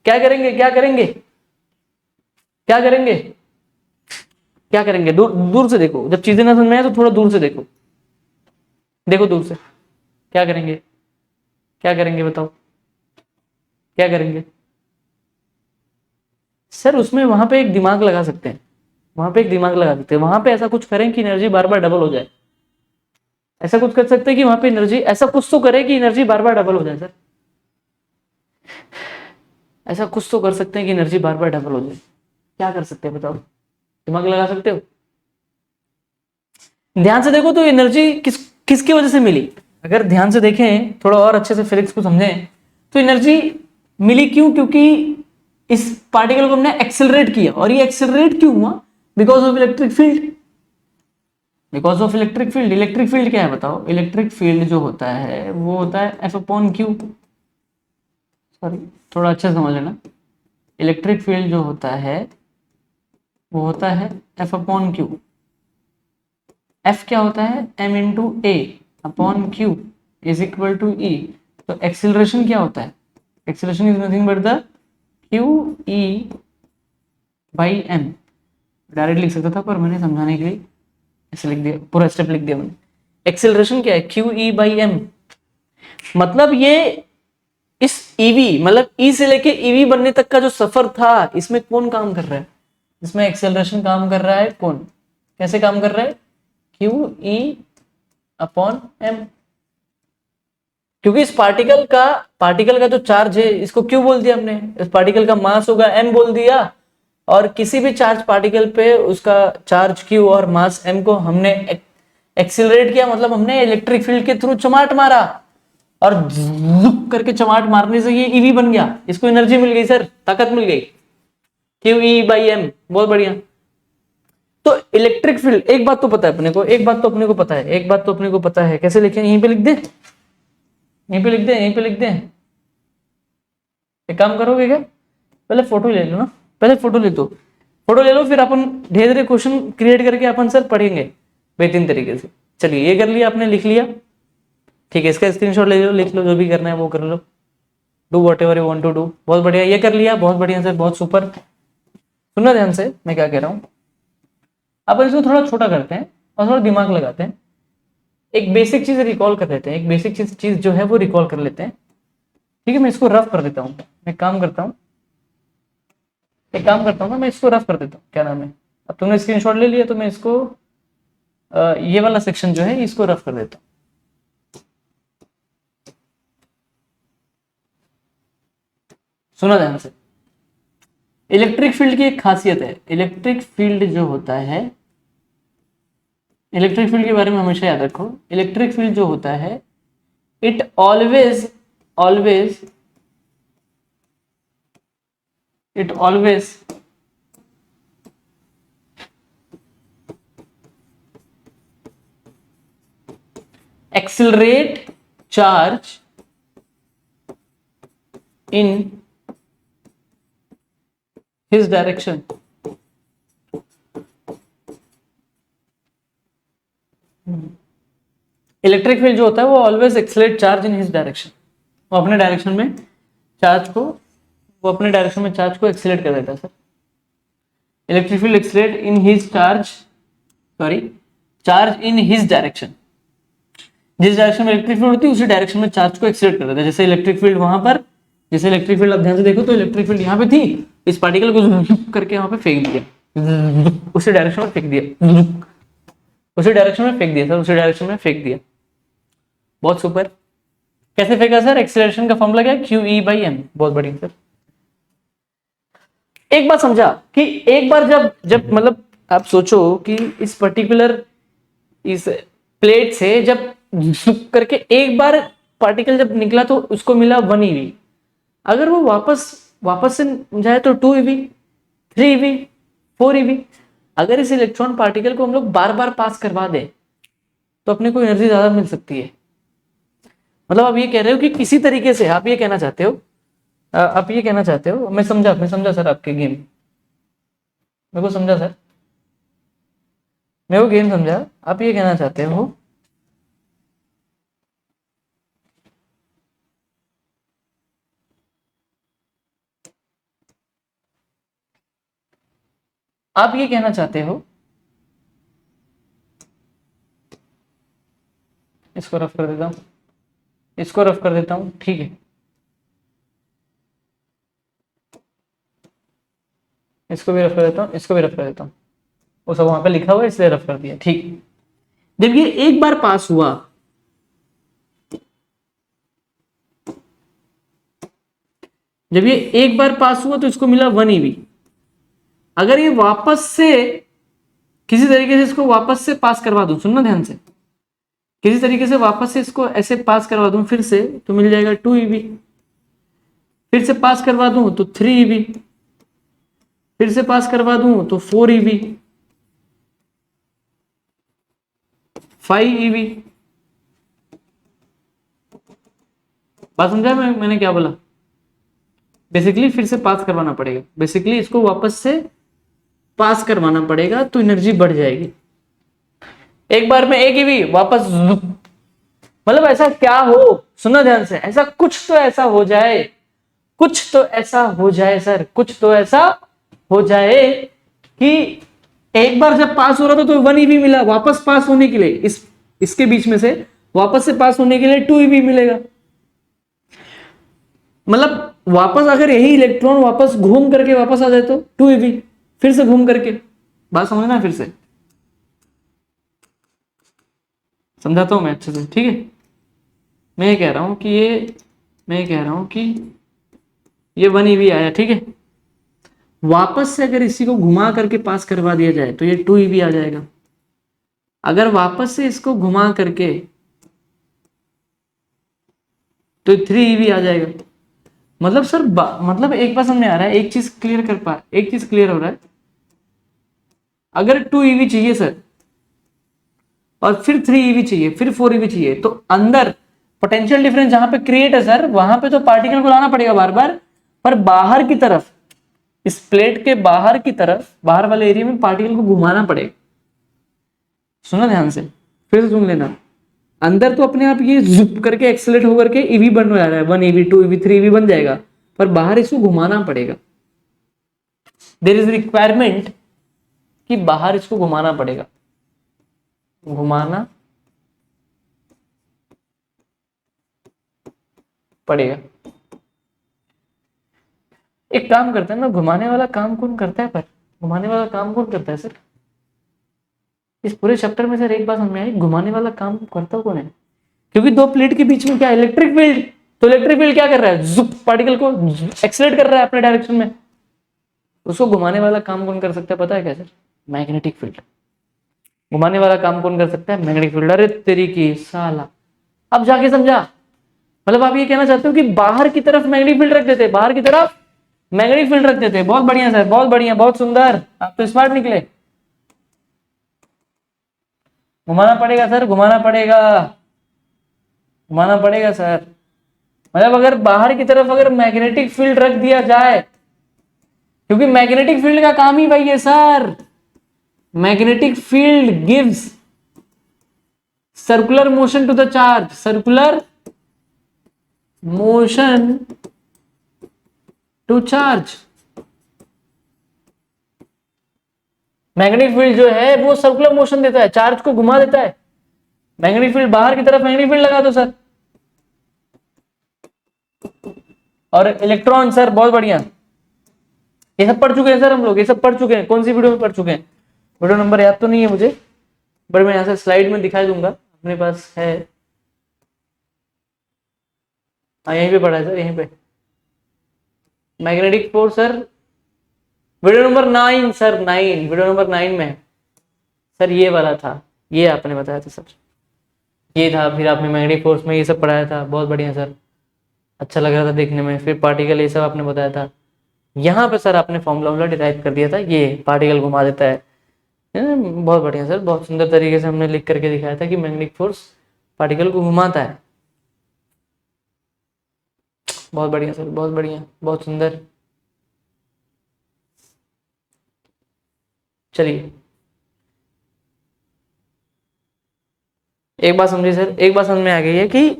क्या करेंगे, क्या करेंगे, क्या करेंगे, क्या करेंगे? दूर दूर से देखो, जब चीजें ना समझ में आए तो थोड़ा दूर से देखो, देखो दूर से, क्या करेंगे, क्या करेंगे बताओ, क्या करेंगे सर? उसमें वहां पे एक दिमाग लगा सकते हैं, वहां पे एक दिमाग लगा सकते हैं, वहां पे ऐसा कुछ करें कि एनर्जी बार बार डबल हो जाए, ऐसा कुछ कर सकते हैं कि वहां पे एनर्जी, ऐसा कुछ तो करे कि एनर्जी बार बार डबल हो जाए सर, ऐसा कुछ तो कर सकते हैं कि एनर्जी बार बार डबल हो जाए। क्या कर सकते हैं बताओ, दिमाग लगा सकते हो? ध्यान से देखो तो एनर्जी किसकी वजह से मिली, अगर ध्यान से देखें थोड़ा और अच्छे से फिजिक्स को समझें तो एनर्जी मिली क्यों, क्योंकि इस पार्टिकल को हमने एक्सेलरेट किया, और ये एक्सेलरेट क्यों हुआ, because of electric field, because of electric field. Electric field क्या है बताओ? इलेक्ट्रिक फील्ड जो होता है वो होता है एफ अपॉन क्यू, सॉरी थोड़ा अच्छे से समझ लेना, इलेक्ट्रिक फील्ड जो होता है वो होता है एफ अपॉन क्यू। एफ क्या होता है, M into A upon Q is equal to E. तो एक्सिलरेशन क्या होता है, acceleration is nothing but the Q E by M. Direct लिख सकता था पर मैंने समझाने के लिए ऐसे लिख दिया, पूरा स्टेप लिख दिया मैंने। एक्सिलरेशन क्या है, क्यू ई बाई एम, मतलब ये इस ईवी, मतलब ई से लेके ईवी बनने तक का जो सफर था, इसमें कौन काम कर रहा है, इसमें एक्सेलरेशन काम कर रहा है, कौन, कैसे काम कर रहा है, क्यू ई अपॉन एम। क्योंकि इस पार्टिकल का जो चार्ज है, इसको क्यों बोल दिया हमने, इस पार्टिकल का मास होगा m बोल दिया, और किसी भी चार्ज पार्टिकल पे उसका चार्ज q और मास m को हमने एक्सिलरेट किया, मतलब हमने इलेक्ट्रिक फील्ड के थ्रू चमाट मारा, और झुक करके चमाट मारने से ये ईवी बन गया, इसको एनर्जी मिल गई सर, ताकत मिल गई, QE/m। बहुत बढ़िया। तो इलेक्ट्रिक फील्ड, एक बात तो पता है अपने को, कैसे लिखें, यहीं पे लिख दे, यहीं पे लिख दे। एक काम करोगे क्या, पहले फोटो ले लो ना, फोटो ले लो, फिर अपन ढेर सारे क्वेश्चन क्रिएट करके अपन सर पढ़ेंगे बेहतरीन तरीके से। चलिए, ये कर लिया आपने, लिख लिया, ठीक है, इसका स्क्रीनशॉट ले लो, लिख लो, जो भी करना है वो कर लो, do whatever you want to do. बहुत बढ़िया, ये कर लिया, बहुत बढ़िया सर, बहुत सुपर। सुनना ध्यान से मैं क्या कह रहा हूँ, अपन इसको थोड़ा छोटा करते हैं और थोड़ा दिमाग लगाते हैं, एक बेसिक चीज रिकॉल कर लेते हैं, एक बेसिक चीज जो है वो रिकॉल कर लेते हैं, ठीक है। मैं इसको रफ कर देता हूँ, मैं काम करता हूँ ना, मैं इसको रफ कर देता हूँ, क्या नाम है, अब तुमने स्क्रीनशॉट ले लिया तो मैं इसको ये वाला सेक्शन जो है इसको रफ कर देता हूँ। सुना ध्यान से, इलेक्ट्रिक फील्ड की एक खासियत है, इलेक्ट्रिक फील्ड जो होता है, इलेक्ट्रिक फील्ड के बारे में हमेशा याद रखो, इलेक्ट्रिक फील्ड जो होता है, it always accelerate charge in his direction। Electric field जो होता है वो always accelerate charge in his direction, वो अपने डायरेक्शन में चार्ज को एक्सेलरेट कर देता है sir. Electric field accelerate in his charge in his direction, जिस डायरेक्शन में इलेक्ट्रिक फील्ड होती है उसी डायरेक्शन में चार्ज को एक्सेलरेट कर देता है। जैसे इलेक्ट्रिक फील्ड वहां पर, जैसे इलेक्ट्रिक फील्ड आप ध्यान से देखो तो इलेक्ट्रिक फील्ड यहाँ पे थी, इस पार्टिकल को करके वहां पे फेंक दिया, उसी डायरेक्शन में फेंक दिया, उसी डायरेक्शन में फेंक दिया। बहुत सुपर। कैसे फेंका सर, एक्सेलरेशन का फॉर्मूला क्या है, QE/m। बहुत बढ़िया सर। एक बात समझा कि एक बार जब मतलब आप सोचो कि इस पर्टिकुलर इस प्लेट से जब करके एक बार पार्टिकल जब निकला तो उसको मिला 1 eV, अगर वो वापस से जाए तो 2 eV, 3 eV, 4 eV। अगर इस इलेक्ट्रॉन पार्टिकल को हम लोग बार बार पास करवा दें तो अपने को एनर्जी ज्यादा मिल सकती है। मतलब आप ये कह रहे हो कि किसी तरीके से आप ये कहना चाहते हो, मैं समझा सर आपके गेम, मेरे को समझा सर, मैं वो गेम समझा। आप ये कहना चाहते हो इसको रफ कर देता हूं, ठीक है, इसको भी रफ कर देता हूं, वो सब वहां पे लिखा हुआ है इसलिए रफ कर दिया, ठीक। जब ये एक बार पास हुआ, तो इसको मिला 1 eV। अगर ये वापस से किसी तरीके से इसको वापस से पास करवा दूं, सुनना ध्यान से, किसी तरीके से वापस से इसको ऐसे पास करवा दूं फिर से, तो मिल जाएगा 2 eV। फिर से पास करवा दूं तो 3 eV, फिर से पास करवा दूं तो 4 eV, 5 eV। बात समझा मैंने क्या बोला, बेसिकली फिर से पास करवाना पड़ेगा, बेसिकली इसको वापस से पास करवाना पड़ेगा तो एनर्जी बढ़ जाएगी। एक बार में 1 eV वापस, मतलब ऐसा क्या हो, सुना ध्यान से, ऐसा कुछ तो ऐसा हो जाए सर, कुछ तो ऐसा हो जाए कि एक बार जब पास हो रहा था तो 1 eV मिला, वापस पास होने के लिए इसके बीच में से वापस से पास होने के लिए 2 eV मिलेगा। मतलब वापस अगर यही इलेक्ट्रॉन वापस घूम करके वापस आ जाए तो 2 eV, फिर से घूम करके, बात समझना, फिर से समझाता हूं मैं अच्छे से, ठीक है। मैं कह रहा हूं कि ये 1 EV आया, ठीक है। वापस से अगर इसी को घुमा करके पास करवा दिया जाए तो ये 2 EV आ जाएगा। अगर वापस से इसको घुमा करके तो 3 EV आ जाएगा। मतलब सर मतलब एक बार समझ में आ रहा है, एक चीज क्लियर हो रहा है। अगर 2 EV चाहिए सर और फिर 3 EV चाहिए, फिर 4 EV चाहिए, तो अंदर पोटेंशियल डिफरेंस जहां पे क्रिएट है सर, वहां पे तो पार्टिकल को लाना पड़ेगा बार बार, पर बाहर की तरफ, इस प्लेट के बाहर की तरफ, बाहर वाले एरिया में पार्टिकल को घुमाना पड़ेगा। सुना ध्यान से, फिर से सुन लेना। अंदर तो अपने आप ये जुप करके एक्सेलरेट होकर के ईवी बन रहा है, 1 EV 2 EV 3 EV बन जाएगा, पर बाहर इसको घुमाना पड़ेगा। देयर इज रिक्वायरमेंट कि बाहर इसको घुमाना पड़ेगा, घुमाना पड़ेगा। एक काम करते हैं ना, घुमाने वाला काम कौन करता है, पर घुमाने वाला काम कौन करता है सर? इस पूरे चैप्टर में सर एक बात समझ में आई, घुमाने वाला काम करता कौन है? क्योंकि दो प्लेट के बीच में क्या है, इलेक्ट्रिक फील्ड। तो इलेक्ट्रिक फील्ड क्या कर रहा है, जुप पार्टिकल को एक्सेलरेट कर रहा है अपने डायरेक्शन में। उसको घुमाने वाला काम कौन कर सकता है पता है क्या सर? Magnetic field. घुमाने वाला काम कौन कर सकता है? Magnetic field. अरे तेरी की साला, अब जाके समझा। मतलब आप ये कहना चाहते हो कि बाहर की तरफ मैग्नेटिक फील्ड रख देते, बाहर की तरफ मैग्नेटिक फील्ड रख देते। बहुत बढ़िया सर, बहुत बढ़िया, बहुत सुंदर, आप तो स्मार्ट निकले। घुमाना पड़ेगा सर, घुमाना पड़ेगा, घुमाना पड़ेगा सर। मतलब अगर बाहर की तरफ अगर मैग्नेटिक फील्ड रख दिया जाए, क्योंकि मैग्नेटिक फील्ड का काम ही वही है sir, magnetic field gives circular motion to the charge, circular motion to charge. Magnetic field जो है वो सर्कुलर मोशन देता है, चार्ज को घुमा देता है। मैग्नेटिक फील्ड बाहर की तरफ मैग्नेटिक फील्ड लगा दो सर। और इलेक्ट्रॉन सर, बहुत बढ़िया, ये सब पढ़ चुके हैं सर हम लोग, ये सब पढ़ चुके हैं। कौन सी वीडियो में पढ़ चुके हैं? वीडियो नंबर याद तो नहीं है मुझे, बट मैं यहां से स्लाइड में दिखाई दूंगा, अपने पास है। हाँ यहीं पे पढ़ा है सर, यहीं पे magnetic force sir, video number 9 sir, 9, video number 9 में सर ये वाला था, ये आपने बताया था सर, ये था। फिर आपने मैग्नेटिक फोर्स में ये सब पढ़ाया था, बहुत बढ़िया सर, अच्छा लग रहा था देखने में। फिर पार्टिकल ये सब आपने बताया था। यहाँ पे सर आपने फॉर्मूला डिराइव कर दिया था, ये पार्टिकल घुमा देता है। बहुत बढ़िया सर, बहुत सुंदर तरीके से हमने लिख करके दिखाया था कि मैग्नेटिक फोर्स पार्टिकल को घुमाता है। बहुत बढ़िया सर, बहुत बढ़िया, बहुत सुंदर। चलिए एक बात समझिए सर, एक बात समझ में आ गई है कि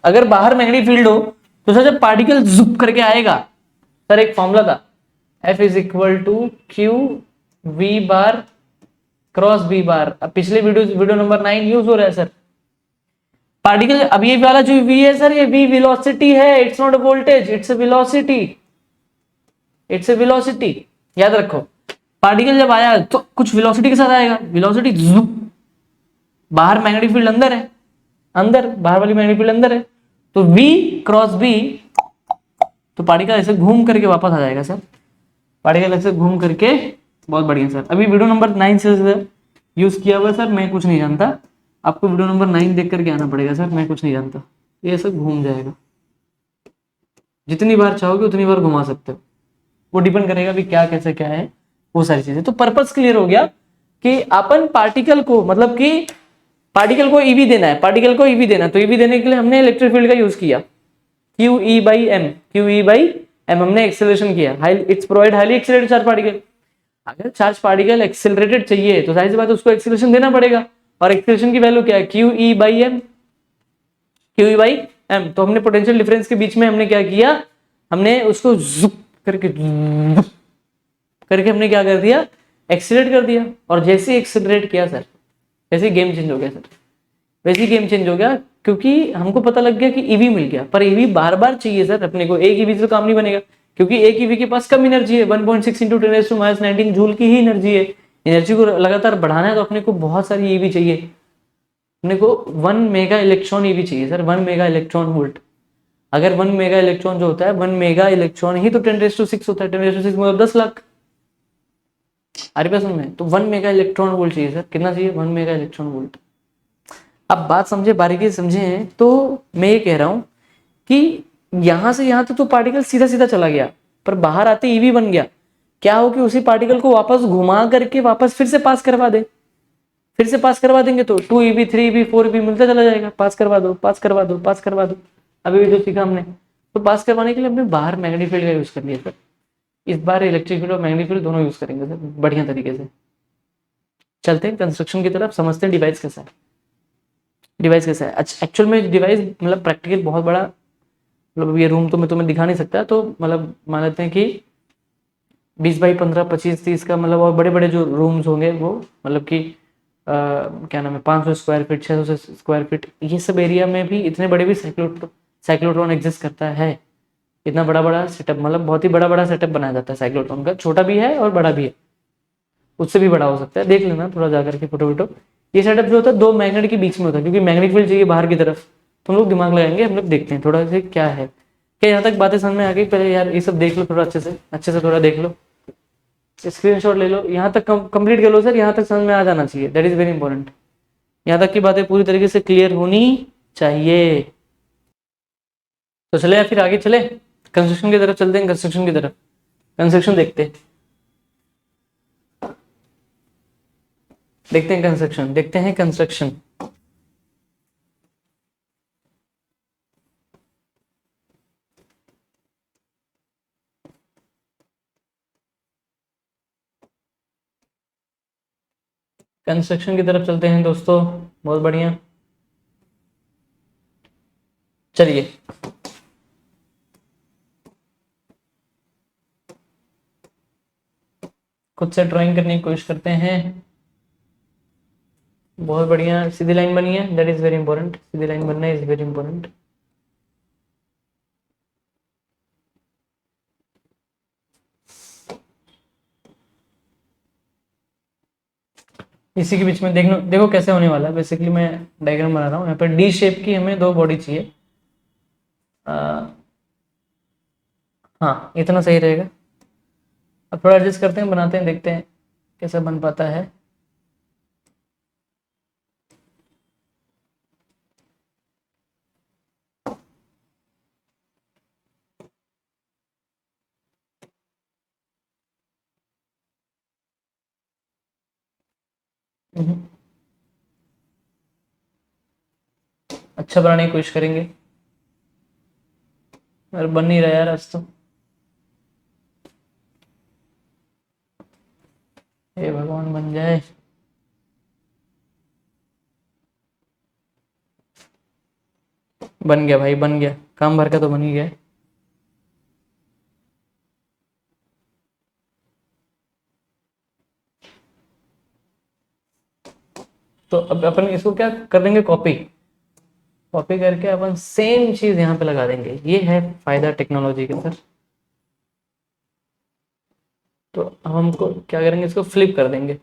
अगर बाहर मैग्नेटिक फील्ड हो तो सर जब पार्टिकल जुप करके आएगा, सर एक फॉर्मूला था, F is equal to Q V bar cross B bar. अब पिछले वीडियो नंबर 9 यूज हो रहा है सर। पार्टिकल, अब ये वाला जो v है सर, ये v वेलोसिटी है, it's not voltage, it's a velocity, it's a velocity. याद रखो, पार्टिकल जब आया तो कुछ वेलोसिटी के साथ आएगा, वेलोसिटी बाहर मैग्नेटिक फील्ड अंदर है, अंदर बाहर वाली मैग्नेटिक फील्ड अंदर है, तो v क्रॉस b, तो पार्टिकल ऐसे घूम करके वापस आ जाएगा सर, पार्टिकल ऐसे घूम करके। बहुत बढ़िया सर, अभी वीडियो नंबर 9 से यूज किया हुआ सर, मैं कुछ नहीं जानता, आपको वीडियो नंबर 9 देख करके आना पड़ेगा सर, मैं कुछ नहीं जानता। ये सब घूम जाएगा, जितनी बार चाहोगे उतनी बार घुमा सकते हो, वो डिपेंड करेगा भी क्या कैसे क्या है, वो सारी चीजें। तो पर्पस क्लियर हो गया कि अपन पार्टिकल को, मतलब कि पार्टिकल को ईवी देना है, पार्टिकल को ईवी देना, तो ईवी देने के लिए हमने इलेक्ट्रिक फील्ड का यूज किया, क्यू ई बाई एम, हमने एक्सेलरेशन किया, it's provide highly accelerated charge particle. अगर चार्ज पार्टिकल एक्सेलरेटेड चाहिए तो जाहिर सी बात है उसको एक्सेलरेशन देना पड़ेगा, और एक्सेलरेशन की वैल्यू क्या है, Q E by M, Q E by M. तो हमने पोटेंशियल डिफरेंस के बीच में हमने क्या किया, हमने उसको जुप करके हमने क्या कर दिया, एक्सीलरेट कर दिया। और जैसे ही एक्सीलरेट किया सर, वैसे गेम चेंज हो गया सर, वैसे ही गेम चेंज हो गया, क्योंकि हमको पता लग गया कि ईवी मिल गया। पर ईवी बार बार चाहिए सर अपने को, एक ईवी से काम नहीं बनेगा, क्योंकि एक ईवी के पास कम एनर्जी है, 1.6 इंटू 10⁻19 जूल की ही एनर्जी है। एनर्जी को लगातार बढ़ाना है तो अपने को बहुत सारी ईवी चाहिए। अपने को 1 मेगा इलेक्ट्रॉन ये भी चाहिए सर, 1 मेगा इलेक्ट्रॉन वोल्ट। अगर 1 मेगा इलेक्ट्रॉन जो होता है, 1 मेगा इलेक्ट्रॉन ही तो 10⁶ होता है, 10⁶ मतलब 10 लाख। अरे बात समझ में, तो 1 मेगा इलेक्ट्रॉन वोल्ट चाहिए सर। कितना चाहिए? 1 मेगा इलेक्ट्रॉन वोल्ट। अब बात समझे, बारीकी से समझे हैं तो मैं ये कह रहा हूं कि यहां से यहां तक तो पार्टिकल सीधा सीधा चला गया, पर बाहर आते ईवी बन गया। क्या हो कि उसी पार्टिकल को वापस घुमा करके वापस फिर से पास करवा दे। फिर से पास करवा देंगे तो 2 EV 3 EV 4 EV मिलता चला जाएगा। पास करवा दो, पास करवा दो, पास करवा दो। अभी भी जो सीखा हमने, तो पास करवाने के लिए हमने बाहर मैग्नेटिक फील्ड का यूज कर लिया सर। इस बार इलेक्ट्रिक फील्ड और मैग्नेटिक फील्ड दोनों यूज करेंगे सर, बढ़िया तरीके से। चलते हैं कंस्ट्रक्शन की तरफ, समझते हैं डिवाइस कैसा है। डिवाइस कैसा है? अच्छा, एक्चुअल में डिवाइस मतलब प्रैक्टिकल बहुत बड़ा, मतलब ये रूम तो मैं तुम्हें दिखा नहीं सकता, तो मतलब मान लेते हैं कि 20 बाई 15 25 30 का मतलब, और बड़े बड़े जो रूम्स होंगे वो मतलब कि क्या नाम है, 500 स्क्वायर फीट, 600 स्क्वायर फीट, ये सब एरिया में भी इतने बड़े भी साइक्लोट्रॉन एग्जिस्ट करता है। इतना बड़ा बड़ा सेटअप, मतलब बहुत ही बड़ा बड़ा सेटअप बनाया जाता है साइक्लोट्रॉन का। छोटा भी है और बड़ा भी है, उससे भी बड़ा हो सकता है, देख लेना थोड़ा जाकर के फोटो वोटो। ये सेटअप जो होता है 2 मैग्नेट के बीच में होता है, क्योंकि मैग्नेटिक फील्ड चाहिए बाहर की तरफ। तो हम लोग दिमाग लगाएंगे, हम लोग देखते हैं थोड़ा से क्या है। क्या यहाँ तक बातें समझ में आ गई? पहले यार ये सब देख लो थोड़ा अच्छे से थोड़ा देख लो, स्क्रीनशॉट ले लो। यहाँ तक कंप्लीट कर लो सर, यहाँ तक समझ में आ जाना चाहिए, दैट इज वेरी इंपॉर्टेंट। यहाँ तक की बातें पूरी तरीके से क्लियर होनी चाहिए। तो चले या फिर आगे चले, कंस्ट्रक्शन की तरफ चलते हैं। कंस्ट्रक्शन की तरफ, कंस्ट्रक्शन देखते हैं, देखते हैं कंस्ट्रक्शन, देखते हैं कंस्ट्रक्शन। कंस्ट्रक्शन की तरफ चलते हैं दोस्तों, बहुत बढ़िया। चलिए, खुद से ड्राइंग करने की कोशिश करते हैं। बहुत बढ़िया, सीधी लाइन बनी है, that is very important. Sidhi line बनना इज वेरी इंपॉर्टेंट। इसी के बीच में देखो देखो कैसे होने वाला है। बेसिकली मैं डायग्राम बना रहा हूँ। यहाँ पर डी शेप की हमें 2 बॉडी चाहिए। हाँ, इतना सही रहेगा। अब थोड़ा एडजस्ट करते हैं, बनाते हैं, देखते हैं कैसा बन पाता है। अच्छा बनाने की कोशिश करेंगे, अरे बन नहीं रहा यार आज तो। हे भगवान बन जाए। बन गया भाई, बन गया, काम भर का तो बन ही गया। तो अब अपन इसको क्या कर देंगे, कॉपी। कॉपी करके अपन सेम चीज यहाँ पे लगा देंगे। ये है फायदा टेक्नोलॉजी का सर। तो अब हमको क्या करेंगे, इसको फ्लिप कर देंगे।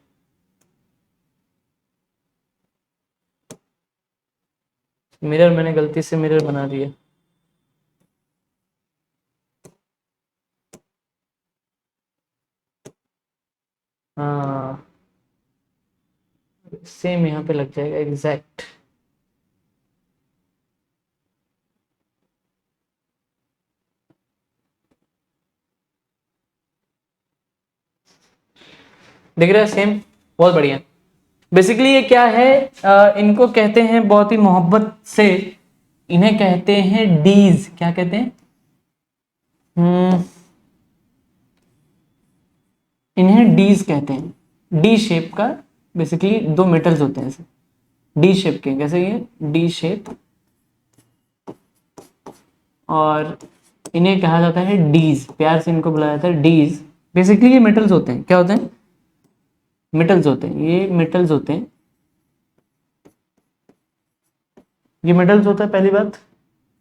मिरर मैंने गलती से मिरर बना दिया। हाँ, सेम यहाँ पे लग जाएगा एग्जैक्ट। दिख रहा है सेम, बहुत बढ़िया। बेसिकली ये क्या है, इनको कहते हैं बहुत ही मोहब्बत से, इन्हें कहते हैं डीज। क्या कहते हैं? इन्हें डीज कहते हैं। डी शेप का, बेसिकली 2 मेटल्स होते हैं ऐसे डी शेप के। कैसे? ये डी शेप, और इन्हें कहा जाता है डीज। प्यार से इनको बुलाया जाता है डीज। बेसिकली ये मेटल्स होते हैं। क्या होते हैं? मेटल्स होते हैं। ये मेटल्स होते हैं, ये मेटल्स होता है। पहली बात,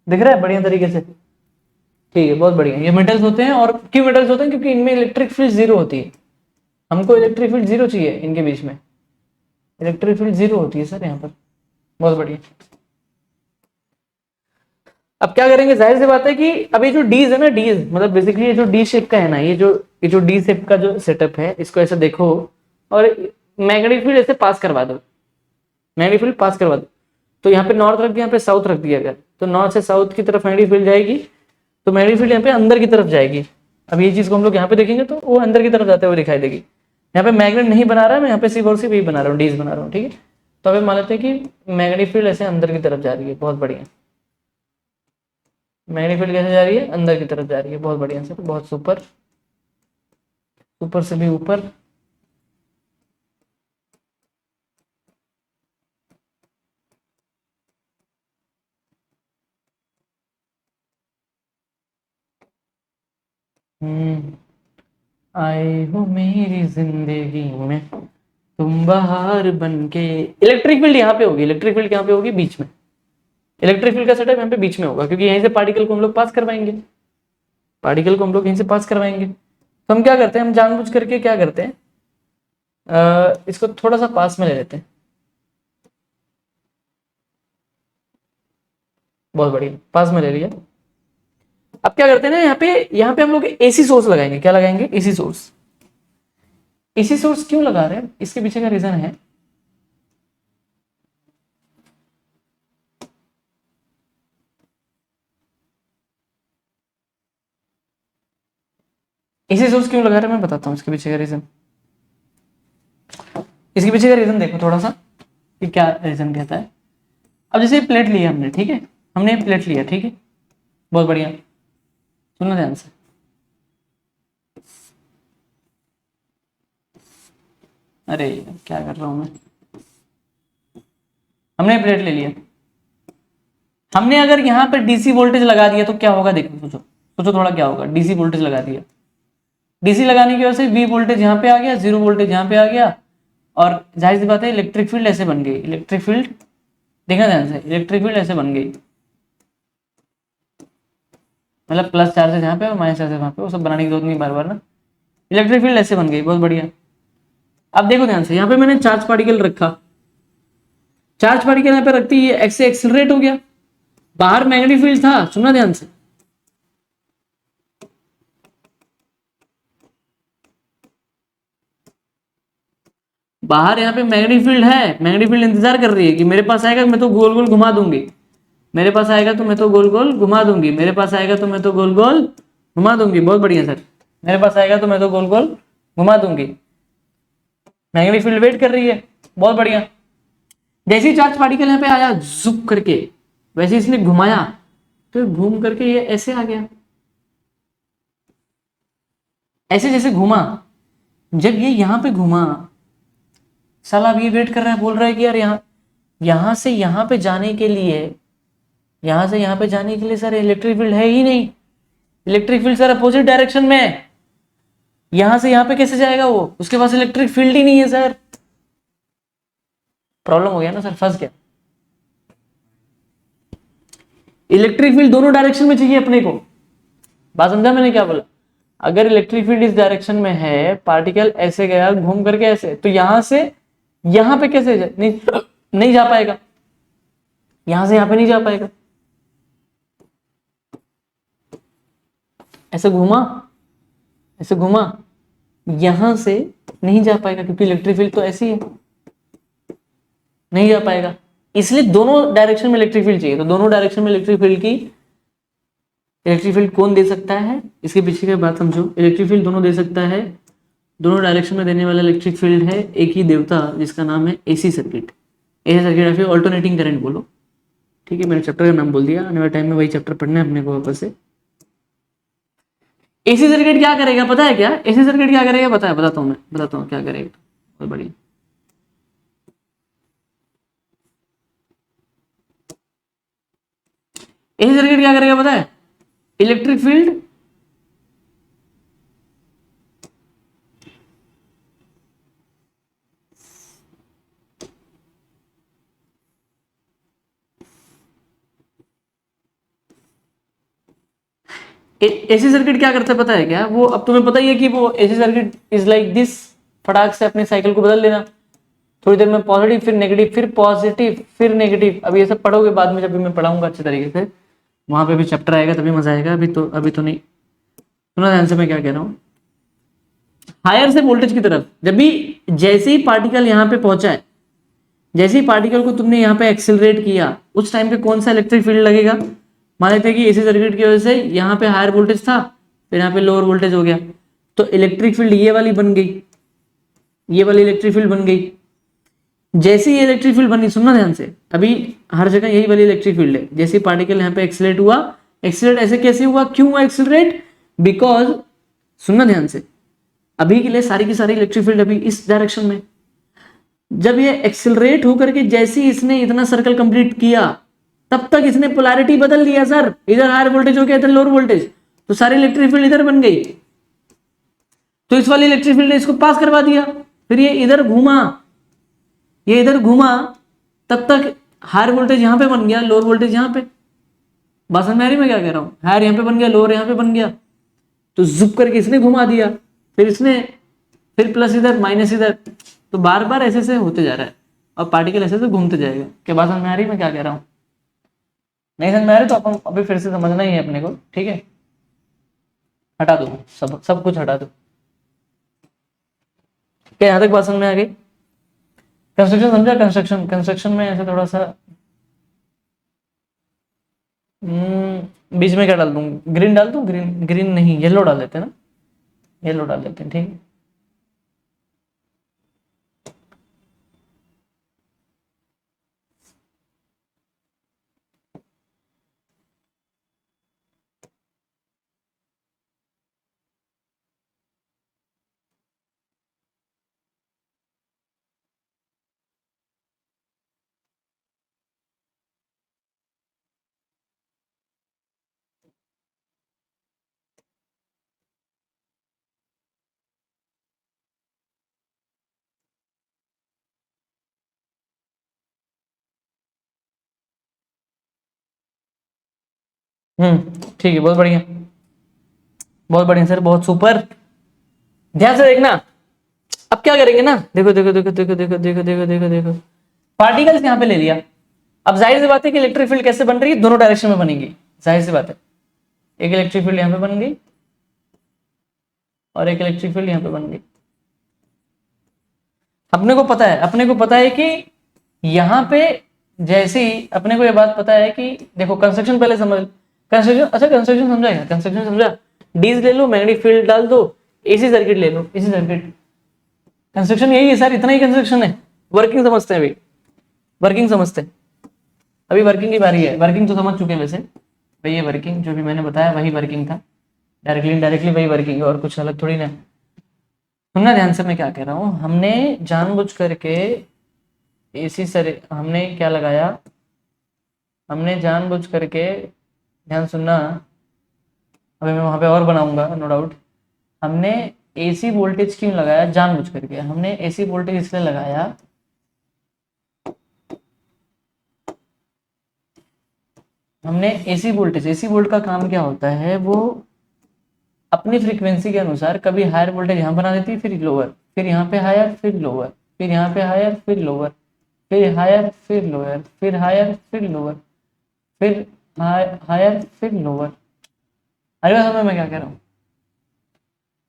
दिख रहा है बढ़िया तरीके से? ठीक है, बहुत बढ़िया। ये मेटल्स होते हैं, और क्यों मेटल्स होते हैं? क्योंकि इनमें इलेक्ट्रिक फील्ड जीरो होती है। हमको इलेक्ट्रिक फील्ड जीरो चाहिए इनके बीच में। इलेक्ट्रिक फील्ड जीरो होती है सर यहाँ पर। बहुत बढ़िया। अब क्या करेंगे, जाहिर सी बात है कि अब ये जो डीज है ना, डीज मतलब बेसिकली ये जो डी शेप का है ना, ये जो डी शेप का जो सेटअप है, इसको ऐसे देखो और मैग्नेटिक फील्ड ऐसे पास करवा दो, मैग्नेटिक फील्ड पास करवा दो। तो यहाँ पे नॉर्थ रख दिया, यहाँ पे साउथ रख दिया अगर, तो नॉर्थ से साउथ की तरफ मैग्नेटिक फील्ड जाएगी, तो मैग्नेटिक फील्ड यहाँ पे अंदर की तरफ जाएगी। अब ये चीज को हम लोग यहाँ पे देखेंगे तो वो अंदर की तरफ जाते हुए दिखाई देगी। यहाँ पे मैग्नेट नहीं बना रहा है, मैं यहाँ पे सिर्फ और सिर्फ यही बना रहा हूँ, डीज बना रहा हूँ, ठीक है। तो अब मान लेते हैं कि मैग्नेटिक फील्ड ऐसे अंदर की तरफ जा रही है, बहुत बढ़िया। मैग्नेटिक फील्ड कैसे जा रही है, अंदर की तरफ जा रही है, बहुत बढ़िया सर, बहुत सुपर, ऊपर से भी ऊपर। आए हो मेरी जिंदगी में तुम बाहर बन के। इलेक्ट्रिक फील्ड यहाँ पे होगी, इलेक्ट्रिक फील्ड यहाँ पे होगी बीच में, इलेक्ट्रिक फील्ड का सेटअप यहाँ पे बीच में होगा, क्योंकि यहीं से पार्टिकल को हम लोग पास करवाएंगे, पार्टिकल को हम लोग यहीं से पास करवाएंगे। तो हम क्या करते हैं, हम जानबूझ करके क्या करते हैं, इसको थोड़ा सा पास में ले लेते हैं, बहुत बढ़िया, पास में ले लिया। अब क्या करते हैं ना, यहाँ पे हम लोग एसी सोर्स लगाएंगे, क्या लगाएंगे, एसी सोर्स। एसी सोर्स क्यों लगा रहे हैं, इसके पीछे का रीजन है, एसी सोर्स क्यों लगा रहे हैं मैं बताता हूँ इसके पीछे का रीजन। इसके पीछे का रीजन देखो थोड़ा सा कि क्या रीजन कहता है। अब जैसे प्लेट लिया हमने, ठीक है, हमने प्लेट लिया, ठीक है, बहुत बढ़िया, सुनना ध्यान से। अरे क्या कर रहा हूं मैं, हमने प्लेट ले लिया, हमने अगर यहाँ पे डीसी वोल्टेज लगा दिया तो क्या होगा, देखो सोचो, सोचो थोड़ा क्या होगा, डीसी वोल्टेज लगा दिया, डीसी लगाने की वजह से वी वोल्टेज यहाँ पे आ गया, जीरो वोल्टेज यहाँ पे आ गया, और जाहिर सी बात है इलेक्ट्रिक फील्ड ऐसे बन गई, इलेक्ट्रिक फील्ड देखना ध्यान से, इलेक्ट्रिक फील्ड ऐसे बन गई, मतलब प्लस चार्जेस यहाँ पे और माइनस चार्जेस वहाँ पे, वो सब बनाने की जरूरत नहीं बार बार ना, इलेक्ट्रिक फील्ड ऐसे बन गई, बहुत बढ़िया। अब देखो ध्यान से, यहाँ पे मैंने चार्ज पार्टिकल रखा, चार्ज पार्टिकल यहाँ पे रखती है, एक्से एक्सिलरेट हो गया, बाहर मैग्नेटिक फील्ड था, सुनना ध्यान से, बाहर यहाँ पे मैग्नेटिक फील्ड है, मैग्नेटिक फील्ड इंतजार कर रही है कि मेरे पास आएगा मैं तो गोल गोल घुमा दूंगी, मेरे पास आएगा तो मैं तो गोल गोल घुमा दूंगी, मेरे पास आएगा तो मैं तो गोल गोल घुमा दूंगी, बहुत बढ़िया सर, मेरे पास आएगा तो मैं तो गोल गोल घुमा दूंगी, मैग्नेटिक फील्ड वेट कर रही है, बहुत बढ़िया। जैसे ही चार्ज पार्टिकल यहाँ पे आया जुक करके, वैसे इसने घुमाया तो घूम करके ये ऐसे आ गया, ऐसे जैसे घूमा, जब ये यहाँ पे घुमा, साला अब ये वेट कर रहा है, बोल रहा है कि यार यहाँ से यहाँ पे जाने के लिए, यहाँ से यहाँ पे जाने के लिए सर इलेक्ट्रिक फील्ड है ही नहीं, electric field sir opposite direction में है, यहां से यहाँ पे कैसे जाएगा वो, उसके पास इलेक्ट्रिक फील्ड ही नहीं है सर, प्रॉब्लम हो गया ना सर, फंस गया। इलेक्ट्रिक फील्ड दोनों डायरेक्शन में चाहिए अपने को, बात समझा मैंने क्या बोला, अगर इलेक्ट्रिक फील्ड इस डायरेक्शन में है, पार्टिकल ऐसे गया घूम करके ऐसे, तो यहां से यहां पे कैसे नहीं जा पाएगा, यहां से यहां पे नहीं जा पाएगा, ऐसे घूमा, ऐसे घूमा, यहां से नहीं जा पाएगा, क्योंकि इलेक्ट्रिक फील्ड तो ऐसी है, नहीं जा पाएगा, इसलिए दोनों डायरेक्शन में इलेक्ट्रिक फील्ड चाहिए। तो दोनों डायरेक्शन में इलेक्ट्रिक फील्ड की, इलेक्ट्रिक फील्ड कौन दे सकता है, इसके पीछे की बात समझो, इलेक्ट्रिक फील्ड दोनों दे सकता है, दोनों डायरेक्शन में देने वाला इलेक्ट्रिक फील्ड है एक ही देवता, जिसका नाम है एसी सर्किट, एसी सर्किट या फिर ऑल्टरनेटिंग करंट बोलो, ठीक है, मैंने चैप्टर का नाम बोल दिया, आने वाले टाइम में वही चैप्टर पढ़ना है अपने को वापस से। एसी सर्किट क्या करेगा पता है क्या, एसी सर्किट क्या करेगा पता है, बताता हूँ मैं, बताता हूँ क्या करेगा, बहुत बढ़िया। एसी सर्किट क्या करेगा पता है, इलेक्ट्रिक फील्ड एसी सर्किट क्या करता है पता है क्या, वो अब तुम्हें पता ही है कि वो AC circuit is like this, फटाक से अपने साइकिल को बदल लेना, थोड़ी देर में पॉजिटिव, फिर नेगेटिव, फिर पॉजिटिव, फिर नेगेटिव। अब ये सब पढ़ोगे बाद में, जब भी मैं पढ़ाऊंगा अच्छे तरीके से, वहां पे भी चैप्टर आएगा तभी मजा आएगा। अभी तो नहीं। सुना ध्यान से मैं क्या कह रहा हूँ। हायर से वोल्टेज की तरफ जब भी, जैसे ही पार्टिकल यहाँ पे पहुंचा है, जैसे ही पार्टिकल को तुमने यहाँ पे एक्सेलरेट किया, उस टाइम पे कौन सा इलेक्ट्रिक फील्ड लगेगा। मान लेते हैं कि एसी सर्किट की वजह से यहाँ पे हायर वोल्टेज था, फिर यहाँ पे लोअर वोल्टेज हो गया, तो इलेक्ट्रिक फील्ड ये वाली बन गई, ये वाली इलेक्ट्रिक फील्ड बन गई। जैसे ही इलेक्ट्रिक फील्ड बनी, सुनना ध्यान से, अभी हर जगह यही वाली इलेक्ट्रिक फील्ड है। जैसे पार्टिकल यहाँ पे एक्सेलरेट हुआ, एक्सेलरेट ऐसे कैसे हुआ, क्यों हुआ एक्सेलरेट, बिकॉज, सुनना ध्यान से, अभी के लिए सारी की सारी इलेक्ट्रिक फील्ड अभी इस डायरेक्शन में। जब ये एक्सेलरेट होकर के जैसे ही इसने इतना सर्कल कंप्लीट किया, तब तक इसने पोलैरिटी बदल दिया सर, इधर हायर वोल्टेज हो गया, इधर लोअर वोल्टेज, तो सारी इलेक्ट्रिक फील्ड इधर बन गई। तो इस वाली इलेक्ट्रिक फील्ड ने इसको पास करवा दिया, फिर ये इधर घूमा, ये इधर घूमा, तब तक हायर वोल्टेज यहां पे बन गया, लोअर वोल्टेज यहां पे। बात समझ में आ रही मैं क्या कह रहा हूं, हायर यहां पे बन गया, लोअर यहां पे बन गया, तो जुप करके इसने घुमा दिया, फिर इसने, फिर प्लस इधर माइनस इधर, तो बार बार ऐसे से होते जा रहा है और पार्टिकल ऐसे से घूमते जाएगा। क्या बात समझ में आ रही मैं क्या कह रहा हूं। नहीं समझ में आ रही तो अपन अभी फिर से समझना ही है अपने को, ठीक है। हटा दो, सब कुछ हटा दो। क्या यहां तक बात समझ में आ गई। कंस्ट्रक्शन समझा, कंस्ट्रक्शन में ऐसे थोड़ा सा बीच में क्या डाल दूं, ग्रीन डाल दूं, ग्रीन नहीं, येलो डाल देते हैं ना, येलो डाल देते हैं, ठीक है। ठीक है, बहुत बढ़िया, बहुत बढ़िया सर, बहुत सुपर। ध्यान से देखना। अब क्या करेंगे ना, देखो देखो देखो देखो देखो देखो देखो देखो देखो, पार्टिकल्स यहाँ पे ले लिया। अब जाहिर सी बात है कि इलेक्ट्रिक फील्ड कैसे बन रही है, दोनों डायरेक्शन में बनेगी, जाहिर सी बात है। एक इलेक्ट्रिक फील्ड यहाँ पे बन गई और एक इलेक्ट्रिक फील्ड यहाँ पे बन गई। अपने को पता है कि यहाँ पे, जैसे ही अपने को ये बात पता है कि, देखो कंस्ट्रक्शन पहले समझ, कंस्ट्रक्शन, अच्छा कंस्ट्रक्शन समझा क्या, कंस्ट्रक्शन समझा, डीज ले लो, मैग्नेटिक फील्ड डाल दो, एसी सर्किट ले लो, एसी सर्किट। कंस्ट्रक्शन यही है सर, इतना ही कंस्ट्रक्शन है। वर्किंग समझते हैं अभी, वर्किंग समझते हैं अभी, वर्किंग की बारी है। वर्किंग तो समझ चुके हैं वैसे भाई, ये वर्किंग जो भी मैंने बताया वही वर्किंग था, डायरेक्टली इनडायरेक्टली वही वर्किंग है, और कुछ अलग थोड़ी ना। सुनना ध्यान से मैं क्या कह रहा हूँ, हमने जानबूझ करके एसी सर, हमने क्या लगाया, हमने जानबूझ करके, ध्यान सुनना, अभी मैं वहां पे और बनाऊंगा नो डाउट। हमने एसी वोल्टेज क्यों लगाया, जानबूझ करके हमने एसी वोल्टेज इसलिए लगाया, हमने एसी वोल्टेज, एसी वोल्ट का काम क्या होता है, वो अपनी फ्रीक्वेंसी के अनुसार कभी हायर वोल्टेज यहाँ बना देती है, फिर लोअर, फिर यहाँ पे हायर, फिर लोअर, फिर यहाँ पे हायर, फिर लोअर, फिर हायर, फिर लोअर, फिर हायर, फिर लोअर, फिर हायर, फिर लोअर। अरे बात समझ में क्या कह रहा हूँ।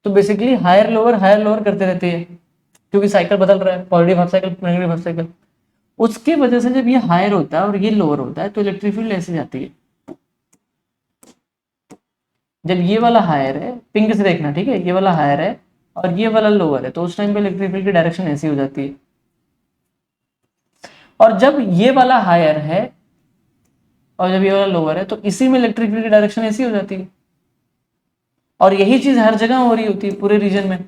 तो बेसिकली हायर लोअर करते रहते हैं, क्योंकि साइकिल बदल रहा है, positive half cycle, negative half cycle. उसके वजह से जब ये हायर होता है और ये लोअर होता है, तो इलेक्ट्रिक फील्ड ऐसे जाती है। जब ये वाला हायर है, पिंक से देखना, ठीक है, ये वाला हायर है और ये वाला लोअर है, तो उस टाइम पे इलेक्ट्रिक फील्ड की डायरेक्शन ऐसी हो जाती है। और जब ये वाला हायर है और जब ये वाला लोअर है, तो इसी में इलेक्ट्रिक फील्ड की डायरेक्शन ऐसी हो जाती है। और यही चीज हर जगह हो रही होती है, पूरे रीजन में।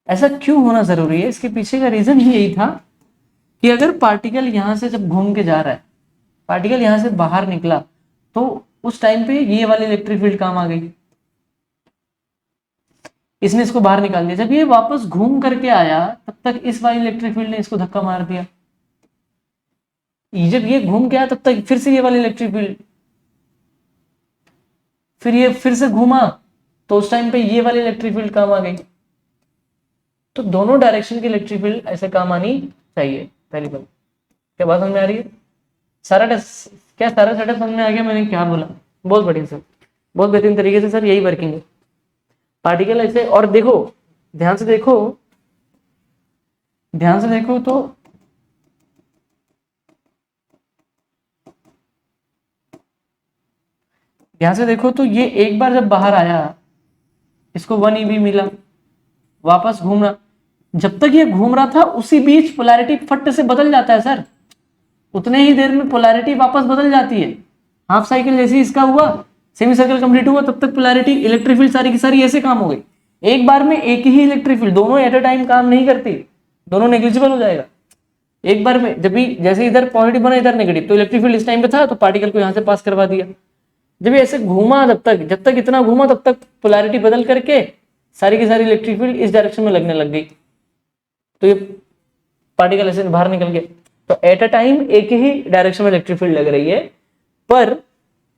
ऐसा क्यों होना जरूरी है, इसके पीछे का रीजन ही यही था कि अगर पार्टिकल यहां से जब घूम के जा रहा है, पार्टिकल यहां से बाहर निकला, तो उस टाइम पे ये वाली इलेक्ट्रिक फील्ड काम आ गई, इसने इसको बाहर निकाल दिया। जब ये वापस घूम करके आया, तब तक इस वाली इलेक्ट्रिक फील्ड ने इसको धक्का मार दिया। जब ये घूम के आया, तब तक फिर से ये वाली इलेक्ट्रिक फील्ड, फिर ये फिर से घूमा, तो उस टाइम पे ये वाली इलेक्ट्रिक फील्ड काम आ गई। तो दोनों डायरेक्शन की इलेक्ट्रिक फील्ड ऐसे काम आनी चाहिए। पहली बात, क्या बात समझ में आ रही है? सारा क्या सारा सेटअप समझ में आ गया मैंने क्या बोला? बहुत बढ़िया सर, बहुत बेहतरीन तरीके से सर, यही वर्किंग है पार्टिकल ऐसे। और देखो, ध्यान से देखो, ध्यान से देखो तो ध्यान से देखो तो ये एक बार जब बाहर आया, इसको 1 eV मिला, वापस घूमना, जब तक ये घूम रहा था उसी बीच पोलैरिटी फट से बदल जाता है सर, उतने ही देर में पोलैरिटी वापस बदल जाती है। हाफ साइकिल जैसे इसका हुआ, सेमी सर्कल कंप्लीट हुआ, तब तक पोलैरिटी इलेक्ट्रिक फील्ड सारी की सारी ऐसे काम हो गई। एक बार में एक ही इलेक्ट्रिक फील्ड दोनों एट अ टाइम काम नहीं करती, दोनों नेग्लिजिबल हो जाएगा। एक बार में जब भी जैसे इधर पॉजिटिव बना इधर नेगेटिव, तो इलेक्ट्रिक फील्ड इस टाइम पे था तो पार्टिकल को यहां से पास करवा दिया। जब ये ऐसे घूमा, जब तक इतना घूमा तब तक पोलैरिटी बदल करके सारी की सारी इलेक्ट्रिक फील्ड इस डायरेक्शन में लगने लग गई, तो ये पार्टिकल ऐसे बाहर निकल गया। तो एट अ टाइम एक ही डायरेक्शन में इलेक्ट्रिक फील्ड लग रही है, पर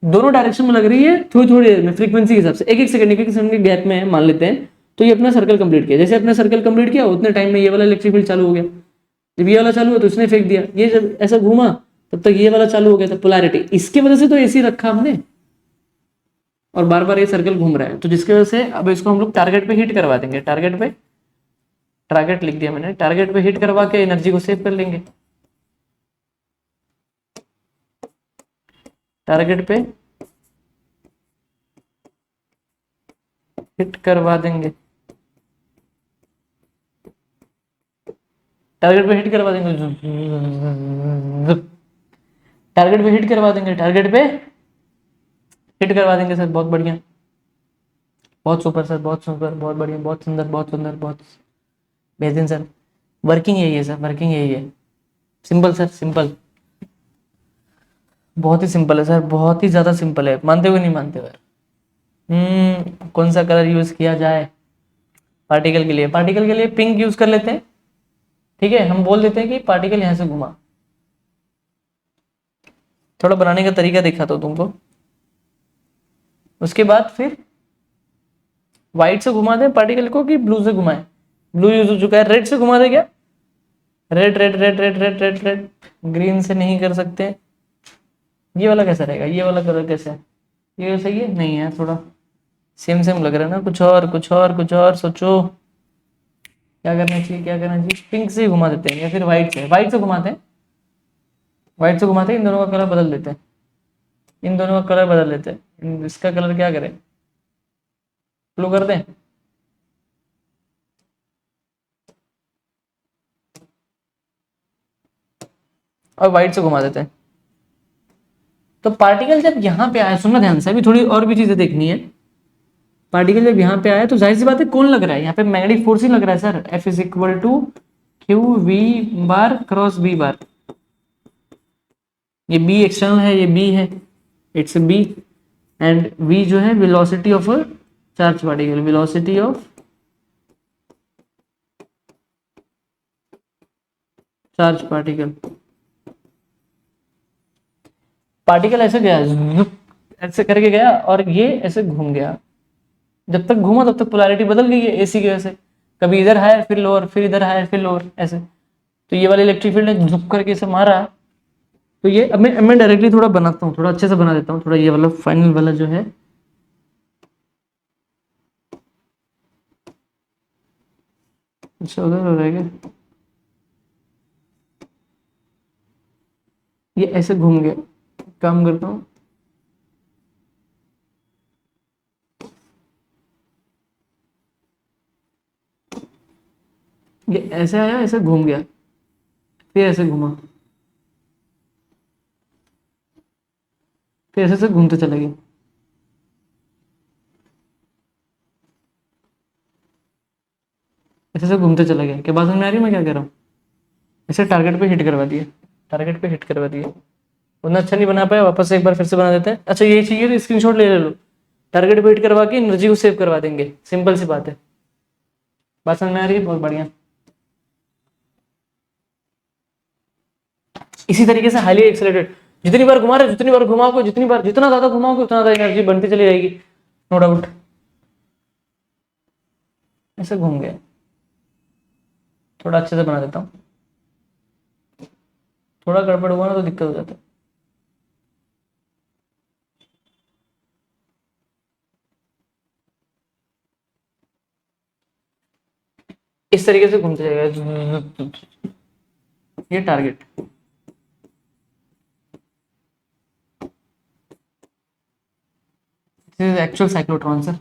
दोनों डायरेक्शन में लग रही है थोड़ी थोड़ी देर में, फ्रीक्वेंसी के हिसाब से, एक एक सेकंड के गैप में मान लेते हैं। तो ये अपना सर्कल कंप्लीट किया, जैसे अपना सर्कल कंप्लीट किया उतने टाइम में ये वाला इलेक्ट्रिक फील्ड चालू हो गया। जब ये वाला चालू हुआ तो इसने फेंक दिया, ये जब ऐसा घूमा तब तक ये वाला चालू हो गया था पोलैरिटी, इसकी वजह से तो एसी रखा हमने, और बार बार ये सर्कल घूम रहा है, तो जिसकी वजह से अब इसको हम लोग टारगेट पे हिट करवा देंगे। टारगेट लिख दिया मैंने, टारगेट पे हिट करवा के एनर्जी को सेव कर लेंगे। टारगेट पे हिट करवा देंगे, टारगेट पे हिट करवा देंगे, टारगेट पे हिट करवा देंगे, टारगेट पे हिट करवा देंगे सर। बहुत बढ़िया, बहुत सुपर सर, बहुत सुपर, बहुत बढ़िया, बहुत सुंदर, बहुत सुंदर, बहुत बेहतरीन सर। वर्किंग यही है सर, वर्किंग यही है। सिंपल सर, सिंपल, बहुत ही सिंपल है सर, बहुत ही ज्यादा सिंपल है। मानते हो नहीं मानते हो? कौन सा कलर यूज किया जाए पार्टिकल के लिए? पार्टिकल के लिए पिंक यूज कर लेते हैं, ठीक है। हम बोल देते हैं कि पार्टिकल यहां से घुमा, थोड़ा बनाने का तरीका दिखाता हूं तुमको। उसके बाद फिर व्हाइट से घुमा दें पार्टिकल को कि ब्लू से घुमाएं? ब्लू यूज हो चुका है, रेड से घुमा दे क्या? Red red red red red red red, green से नहीं कर सकते। ये वाला कैसा रहेगा? ये वाला कलर कैसा है? ये सही है? नहीं है, थोड़ा सेम सेम लग रहा है ना। कुछ और, कुछ और, कुछ और सोचो, क्या करना चाहिए, क्या करना चाहिए? पिंक से ही घुमा देते हैं या फिर व्हाइट से? व्हाइट से घुमाते हैं, व्हाइट से घुमाते हैं, इन दोनों का कलर बदल देते हैं, इन दोनों का कलर बदल देते हैं। इसका कलर क्या करें? ब्लू कर दें? और व्हाइट से घुमा देते हैं। तो पार्टिकल जब यहाँ पे आया, सुनना ध्यान से, अभी थोड़ी और भी चीजें देखनी है। पार्टिकल जब यहाँ पे आया तो जाहिर सी बात है कौन लग रहा है यहाँ पे? मैग्नेटिक फोर्स ही लग रहा है sir. F is equal to Q V bar cross B bar. ये बी एक्सटर्नल है, ये बी है, इट्स बी, एंड वी जो है velocity of a charge particle, velocity of charge particle. Particle ऐसे गया, ऐसे करके गया और ये ऐसे घूम गया। जब तक घूमा तब तक पोलैरिटी बदल गई है एसी की वजह से, कभी इधर हायर फिर लोअर, फिर इधर हायर फिर लोअर, ऐसे। तो ये वाले इलेक्ट्रिक फील्ड ने झुक करके इसे मारा। तो ये अब मैं डायरेक्टली थोड़ा बनाता हूँ, थोड़ा अच्छे से बना देता हूँ, थोड़ा ये वाला फाइनल वाला जो है, अच्छा उधर हो रहेगा, ये ऐसे घूम गया। काम करता हूँ, ये ऐसे आया, ऐसे घूम गया, फिर ऐसे घूमा, फिर ऐसे से घूमते चले गए, ऐसे से घूमते चले गए। क्या बात समझ में आ रही है मैं क्या कह रहा हूँ? ऐसे टारगेट पे हिट करवा दिए, टारगेट पे हिट करवा दिए। उतना अच्छा नहीं बना पाया, वापस से एक बार फिर से बना देते हैं। अच्छा ये चाहिए तो स्क्रीनशॉट ले लो। टारगेट पे हिट करवा के एनर्जी को सेव करवा देंगे, सिंपल सी बात है। बात समझ में आ रही है? बहुत बढ़िया। इसी तरीके से हाईली एक्सेलरेटेड, जितनी बार घुमा रहे, जितनी बार घुमाओगे, जितनी बार जितना ज्यादा घुमाओगे उतना ज्यादा एनर्जी बनती चली जाएगी, नो डाउट। ऐसे घूम गया, थोड़ा अच्छे से बना देता हूँ, थोड़ा गड़बड़ हुआ ना तो दिक्कत हो जाता है। इस तरीके से घूमते जाएगा, ये target. This is actual cyclotron sir.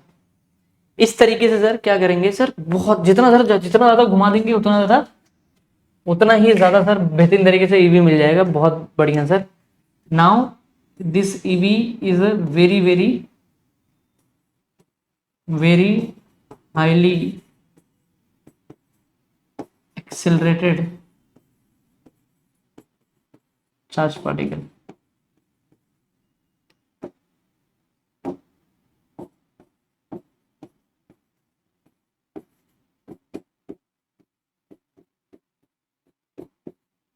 इस तरीके से सर क्या करेंगे सर, बहुत जितना ज्यादा घुमा देंगे उतना ही ज्यादा सर बेहतरीन तरीके से ईवी मिल जाएगा, बहुत बढ़िया sir. Now this EV is a very very very highly accelerated charge particle.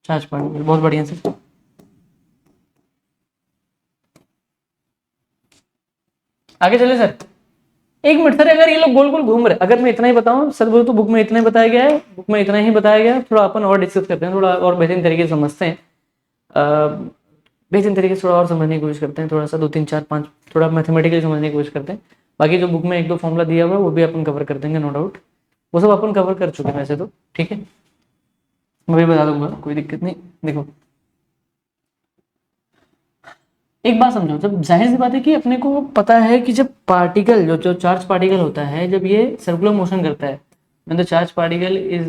Charge particle बहुत बढ़िया सर। आगे चले सर। एक मिनट सर, अगर ये लोग गोल गोल घूम रहे, अगर मैं इतना ही बताऊं सर, बोलो तो बुक में इतना ही बताया गया है, बुक में इतना ही बताया गया है, थोड़ा अपन और डिस्कस करते हैं, थोड़ा और बेहतरीन तरीके से समझते हैं, बेहतरीन तरीके से थोड़ा और समझने की कोशिश करते हैं, थोड़ा सा 2 3 4 5 थोड़ा मैथमेटिकली समझने की कोशिश करते हैं। बाकी जो बुक में 1 2 फॉर्मूला दिया हुआ है वो भी अपन कवर कर देंगे, नो डाउट, वो सब अपन कवर कर चुके हैं वैसे तो, ठीक है, मैं भी बता दूंगा, कोई दिक्कत नहीं। देखो एक बात समझो, जब जाहिर सी बात है कि अपने को पता है कि जब पार्टिकल जो चार्ज पार्टिकल होता है, जब ये सर्कुलर मोशन करता है, when the charge particle is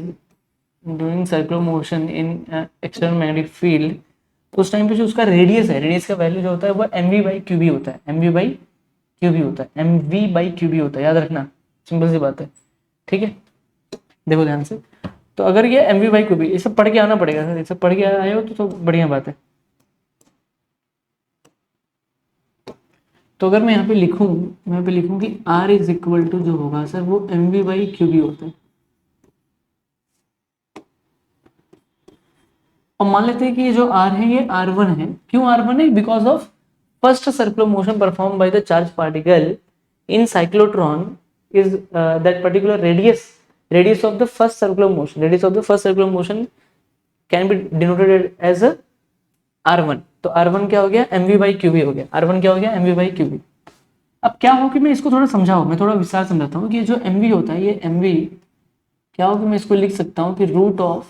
doing circular motion in external magnetic field, तो उस टाइम पे जो उसका रेडियस है, रेडियस का वैल्यू जो होता है वो mv/qb होता है, mv/qb होता है, mv/qb होता है, याद रखना, सिंपल सी बात है, ठीक है। देखो ध्यान से, तो अगर ये mv/qb, ये सब पढ़ के आना पड़ेगा सर, ये सब पढ़ के आए हो तो बढ़िया बात है। तो अगर मैं यहाँ पे लिखूँ, मैं यहाँ पे लिखूँ कि R इज इक्वल टू जो होगा सर वो mv/qb होता है, और मान लेते हैं कि ये जो R है ये R1 है। क्यों R1 है? Because of first circular motion perform by the charge particle in cyclotron is that particular radius of the first circular motion, radius of the first circular motion can be denoted as R1। तो R1 क्या हो गया? mv/qb हो गया। R1 क्या हो गया? mv/qb। अब क्या हो कि मैं इसको थोड़ा समझाऊं, मैं थोड़ा विस्तार समझाता हूँ कि ये जो mv होता है, ये mv क्या हो कि मैं इसको लिख सकता हूँ कि root of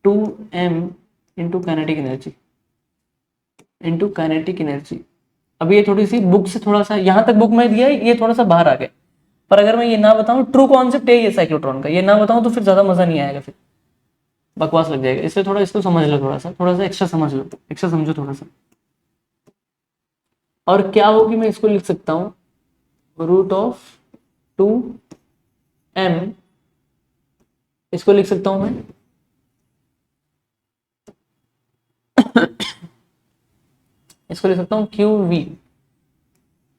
2m into kinetic energy, into kinetic energy. अब ये थोड़ी सी बुक से थोड़ा सा यहाँ तक बुक में दिया है, ये थोड़ा सा बाहर आ गए, पर अगर मैं ये ना बताऊं, ट्रू कॉन्सेप्ट है ये साइक्लोट्रॉन का, ये ना बताऊं तो फिर ज्यादा मजा नहीं आएगा, फिर बकवास लग जाएगा, इसलिए थोड़ा इसको समझ लो, थोड़ा सा एक्स्ट्रा समझ लो, एक्स्ट्रा समझो थोड़ा सा। और क्या हो कि मैं इसको लिख सकता हूं रूट ऑफ 2m, इसको लिख सकता हूं मैं इसको लिख सकता हूं QV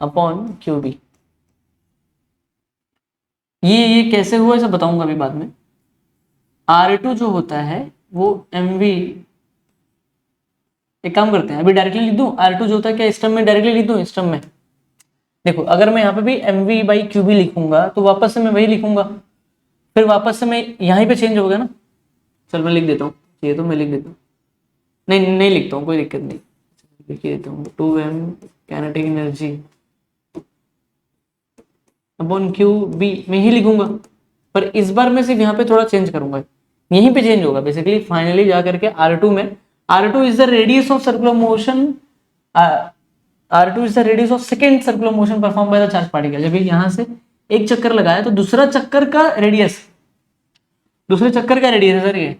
अपॉन QB। ये कैसे हुआ इसे बताऊंगा अभी बाद में। R2 जो होता है वो mv, एक काम करते हैं अभी डायरेक्टली लिख दूं, R2 जो होता है क्या स्टम में डायरेक्टली लिख दूं? स्टम में देखो, अगर मैं यहाँ पे भी mv/qb लिखूंगा तो वापस से मैं वही लिखूंगा, फिर वापस से मैं यहीं पे चेंज हो गया ना। चल मैं लिख देता हूँ, ये तो मैं लिख देता हूँ, नहीं नहीं लिखता हूँ, कोई दिक्कत नहीं, लिख देता हूँ 2m kinetic energy upon QB में ही लिखूंगा, पर इस बार मैं सिर्फ यहाँ पे थोड़ा चेंज करूंगा, यहीं पे चेंज होगा बेसिकली, फाइनली जा करके R2 में। R2 is the radius of circular motion, R2 is the radius of second circular motion perform by the charge particle. जब यहाँ से एक चक्कर लगाया तो दूसरा चक्कर का रेडियस, दूसरे चक्कर का रेडियस है सर ये,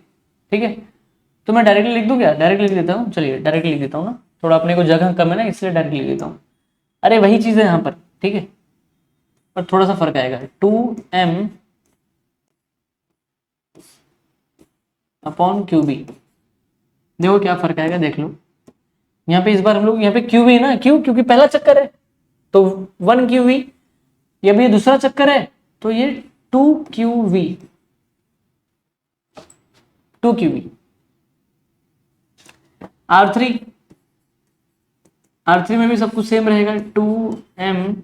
ठीक है। तो मैं डायरेक्टली लिख दूं क्या? डायरेक्टली लिख देता हूँ, चलिए डायरेक्टली लिख देता हूँ ना, थोड़ा अपने को जगह कम है ना इसलिए डायरेक्टली लिख देता हूँ। अरे वही चीज है यहाँ पर, ठीक है, पर थोड़ा सा फर्क आएगा, 2m अपॉन QB। देखो क्या फर्क आएगा, देख लो यहाँ पे, इस बार हम लोग यहाँ पे QB है ना, क्यों? क्योंकि पहला चक्कर है तो 1 QB, ये भी दूसरा चक्कर है तो ये 2 QB, 2 QB। R3, R3 में भी सब कुछ सेम रहेगा, 2m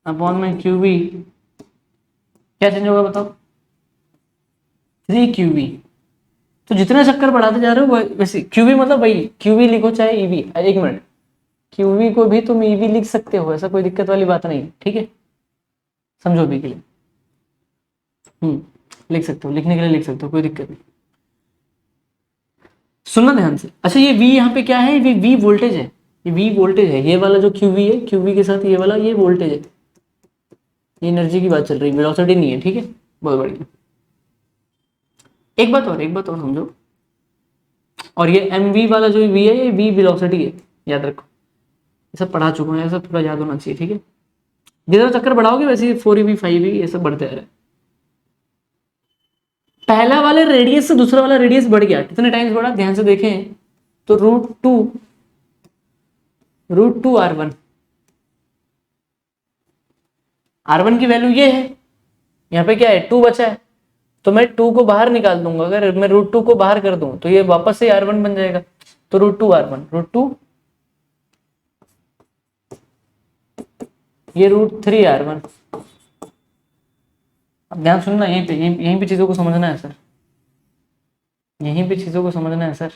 अपॉन में QB क्या चेंज होगा बताओ? 3 QV। तो जितना चक्कर बढ़ाते जा रहे हो वैसे QV मतलब वही QV लिखो चाहे EV। एक मिनट, QV को भी तुम EV लिख सकते हो, ऐसा कोई दिक्कत वाली बात नहीं, ठीक है, समझो भी के लिए। लिख सकते हो, लिखने के लिए लिख सकते हो, कोई दिक्कत नहीं। सुनना ध्यान से। अच्छा ये V यहाँ पे क्या है? ये V वोल्टेज है, ये V वोल्टेज है। ये वाला जो QV है, QV के साथ ये वाला ये वोल्टेज है। ये एनर्जी की बात चल रही है, वेलोसिटी नहीं है, ठीक है, बहुत बढ़िया। एक बात और समझो, और ये MV वाला जो V है, ये V वेलोसिटी है, याद रखो। ये सब पढ़ा चुका हूँ, ये सब थोड़ा याद होना चाहिए, ठीक है। जितना चक्कर बढ़ाओगे वैसे 4EV 5EV ये सब बढ़ते रहे। पहला वाले रेडियस से दूसरा वाला रेडियस बढ़ गया, कितने टाइम्स बढ़ा ध्यान से देखें तो √2 R1 की वैल्यू ये है, यहाँ पे क्या है 2 बचा है, तो मैं 2 को बाहर निकाल दूंगा। अगर मैं √2 को बाहर कर दूं तो ये वापस से R1 बन जाएगा, तो √2 R1 √2, ये √3 R1। अब ध्यान सुनना, यहीं पे चीजों को समझना है सर, यहीं पे चीजों को समझना है सर।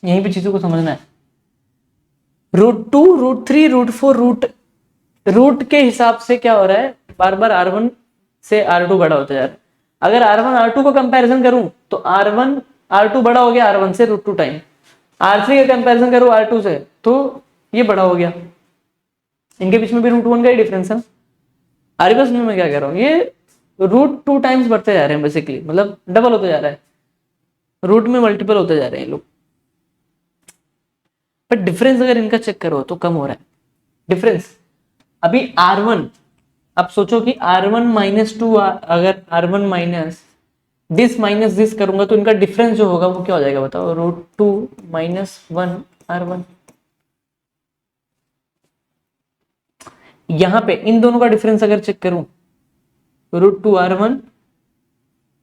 यहीं पे चीजों को समझना है। √2 √3 √4 रूट के हिसाब से क्या हो रहा है, बार बार R1 से R2 बड़ा होता जा रहा है। अगर R1 R2 को कंपैरिजन करूं तो R1 R2 बड़ा हो गया R1 से √2 टाइम। R3 का कंपैरिजन करूं R2 से तो ये बड़ा हो गया, इनके बीच में भी √1 का ही डिफरेंस है। आर बस में मैं क्या कह रहा हूँ, ये √2 टाइम्स बढ़ते जा रहे हैं बेसिकली, मतलब डबल होते जा रहा है, रूट में मल्टीपल होते जा रहे हैं लोग। पर डिफरेंस अगर इनका चेक करो तो कम हो रहा है डिफरेंस। अभी R1, अब सोचो कि R1 -2, अगर R1 माइनस दिस करूंगा तो इनका डिफरेंस जो होगा वो क्या हो जाएगा बताओ, √2 - 1 R1। यहां पे इन दोनों का डिफरेंस अगर चेक करूं √2 R1,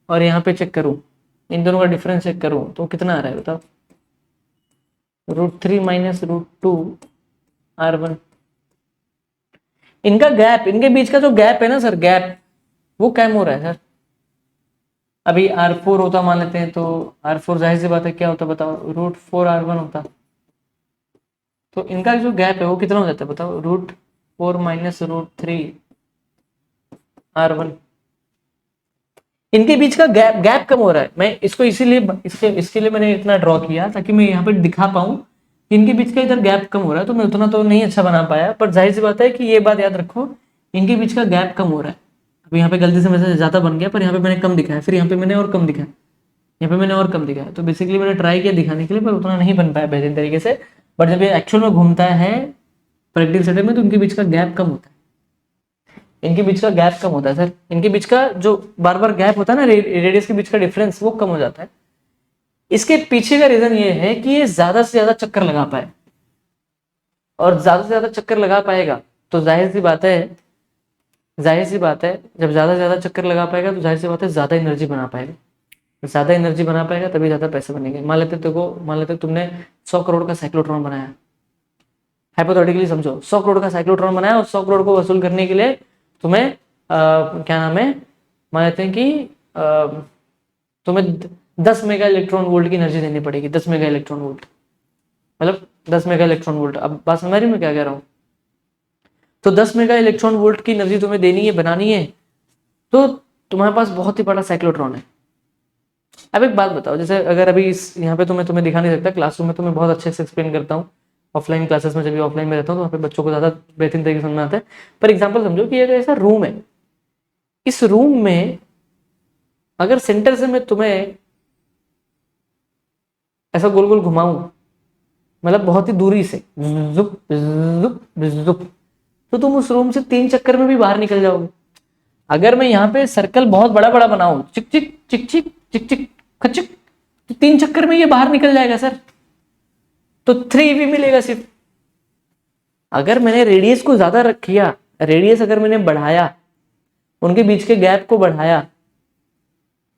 और यहां पे चेक करूं इन दोनों का डिफरेंस चेक करूं तो कितना आ रहा है बताओ, √3 - √2 R1। इनका गैप, इनके बीच का जो गैप है ना सर, गैप वो कम हो रहा है सर। अभी R4 होता मान लेते हैं, तो R4 जाहिर सी बात है क्या होता बताओ, √4 R1 होता, तो इनका जो गैप है वो कितना हो जाता है बताओ, √4 - √3 R1। इनके बीच का गैप कम हो रहा है। मैं इसको इसीलिए इसके लिए मैंने इतना ड्रॉ किया ताकि मैं यहाँ पे दिखा पाऊं कि इनके बीच का इधर गैप कम हो रहा है। तो मैं उतना तो नहीं अच्छा बना पाया, पर जाहिर सी बात है कि ये बात याद रखो, इनके बीच का गैप कम हो रहा है। अब यहाँ पे गलती से मेरे से ज्यादा बन गया, पर यहाँ पे मैंने कम दिखाया, फिर यहाँ पे मैंने और कम दिखाया, यहाँ पे मैंने और कम दिखाया। तो बेसिकली मैंने ट्राई किया दिखाने के लिए, पर उतना नहीं बन पाया बेहतरीन तरीके से। बट जब ये एक्चुअल में घूमता है प्रैक्टिकल सेटअप में तो इनके बीच का गैप कम होता है, इनके बीच का गैप कम होता है सर। इनके बीच का जो बार बार गैप होता है ना, रेडियस के बीच का डिफरेंस, वो कम हो जाता है। इसके पीछे का रीजन ये है कि ये ज्यादा से ज्यादा चक्कर लगा पाए, और ज्यादा से ज्यादा चक्कर लगा पाएगा तो जाहिर सी बात है जब ज्यादा से ज्यादा चक्कर लगा पाएगा तो जाहिर सी बात है ज्यादा एनर्जी बना पाएगा, ज्यादा एनर्जी बना पाएगा तभी ज्यादा पैसे बनेंगे। मान लेते तुमने 100 करोड़ का साइक्लोट्रॉन बनाया, हाइपोथेटिकली समझो, 100 करोड़ का साइक्लोट्रॉन बनाया और 100 करोड़ को वसूल करने के लिए तुम्हें क्या नाम है, मान लेते हैं कि तुम्हें 10 मेगा इलेक्ट्रॉन वोल्ट की एनर्जी देनी पड़ेगी। 10 मेगा इलेक्ट्रॉन वोल्ट मतलब 10 मेगा इलेक्ट्रॉन वोल्ट। अब बात समझ रही मैं क्या कह रहा हूँ? तो 10 मेगा इलेक्ट्रॉन वोल्ट की एनर्जी तुम्हें देनी है, बनानी है, तो तुम्हारे पास बहुत ही बड़ा साइक्लोट्रॉन है। अब एक बात बताओ, जैसे अगर अभी इस यहाँ पे तुम्हें दिखा नहीं सकता, क्लासरूम में तो मैं बहुत अच्छे से एक्सप्लेन करता हूँ, ऑफलाइन क्लासेस में जब भी ऑफलाइन में रहता हूँ तो वहाँ पे बच्चों को ज्यादा बेहतरीन तरीके से समझ में आता है। पर एग्जाम्पल समझो कि अगर ऐसा रूम है, इस रूम में अगर सेंटर से मैं तुम्हें ऐसा गोल गोल घुमाऊं, मतलब बहुत ही दूरी से जुप जुप जुप, तो तुम उस रूम से 3 चक्कर में भी बाहर निकल जाओगे। अगर मैं यहाँ पे सर्कल बहुत बड़ा बड़ा बनाऊं, चिक चिक चिक चिक चिक चिक खचिक, तो 3 चक्कर में ये बाहर निकल जाएगा सर, तो 3 मिलेगा सिर्फ। अगर मैंने रेडियस को ज्यादा रखिया, रेडियस अगर मैंने बढ़ाया, उनके बीच के गैप को बढ़ाया,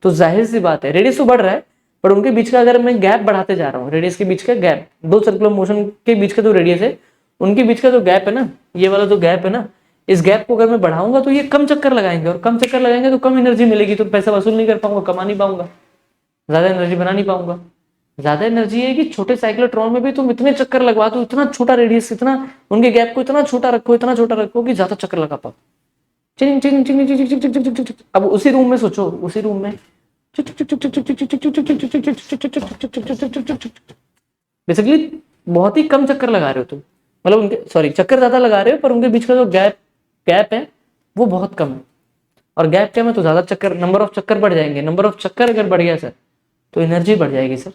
तो जाहिर सी बात है रेडियस तो बढ़ रहा है बट उनके बीच का अगर मैं गैप बढ़ाते जा रहा हूँ, रेडियस के बीच का गैप, दो सर्कुलर मोशन के बीच का जो रेडियस है उनके बीच का जो गैप है ना, ये वाला जो गैप है ना, इस गैप को अगर मैं बढ़ाऊंगा तो ये कम चक्कर लगाएंगे, और कम चक्कर लगाएंगे तो कम एनर्जी मिलेगी, तो पैसा वसूल नहीं कर पाऊंगा, कमा नहीं पाऊंगा, ज्यादा एनर्जी बना नहीं पाऊंगा। ज्यादा एनर्जी है कि छोटे साइक्लोट्रॉन में भी तुम इतने चक्कर लगवा दो, इतना छोटा रेडियस, इतना उनके गैप को इतना छोटा रखो, इतना छोटा रखो कि ज्यादा चक्कर लगा पाओ। चिंग चिंग चिंग चिंग चिंग चिंग चिंग चिंग चिंग। अब उसी रूम में सोचो, उसी रूम में बेसिकली बहुत ही कम चक्कर लगा रहे हो तुम, मतलब उनके सॉरी चक्कर ज्यादा लगा रहे हो पर उनके बीच का जो गैप गैप है वो बहुत कम है, और गैप कम है तो ज्यादा चक्कर, नंबर ऑफ चक्कर बढ़ जाएंगे, नंबर ऑफ चक्कर अगर बढ़ गया सर तो एनर्जी बढ़ जाएगी सर,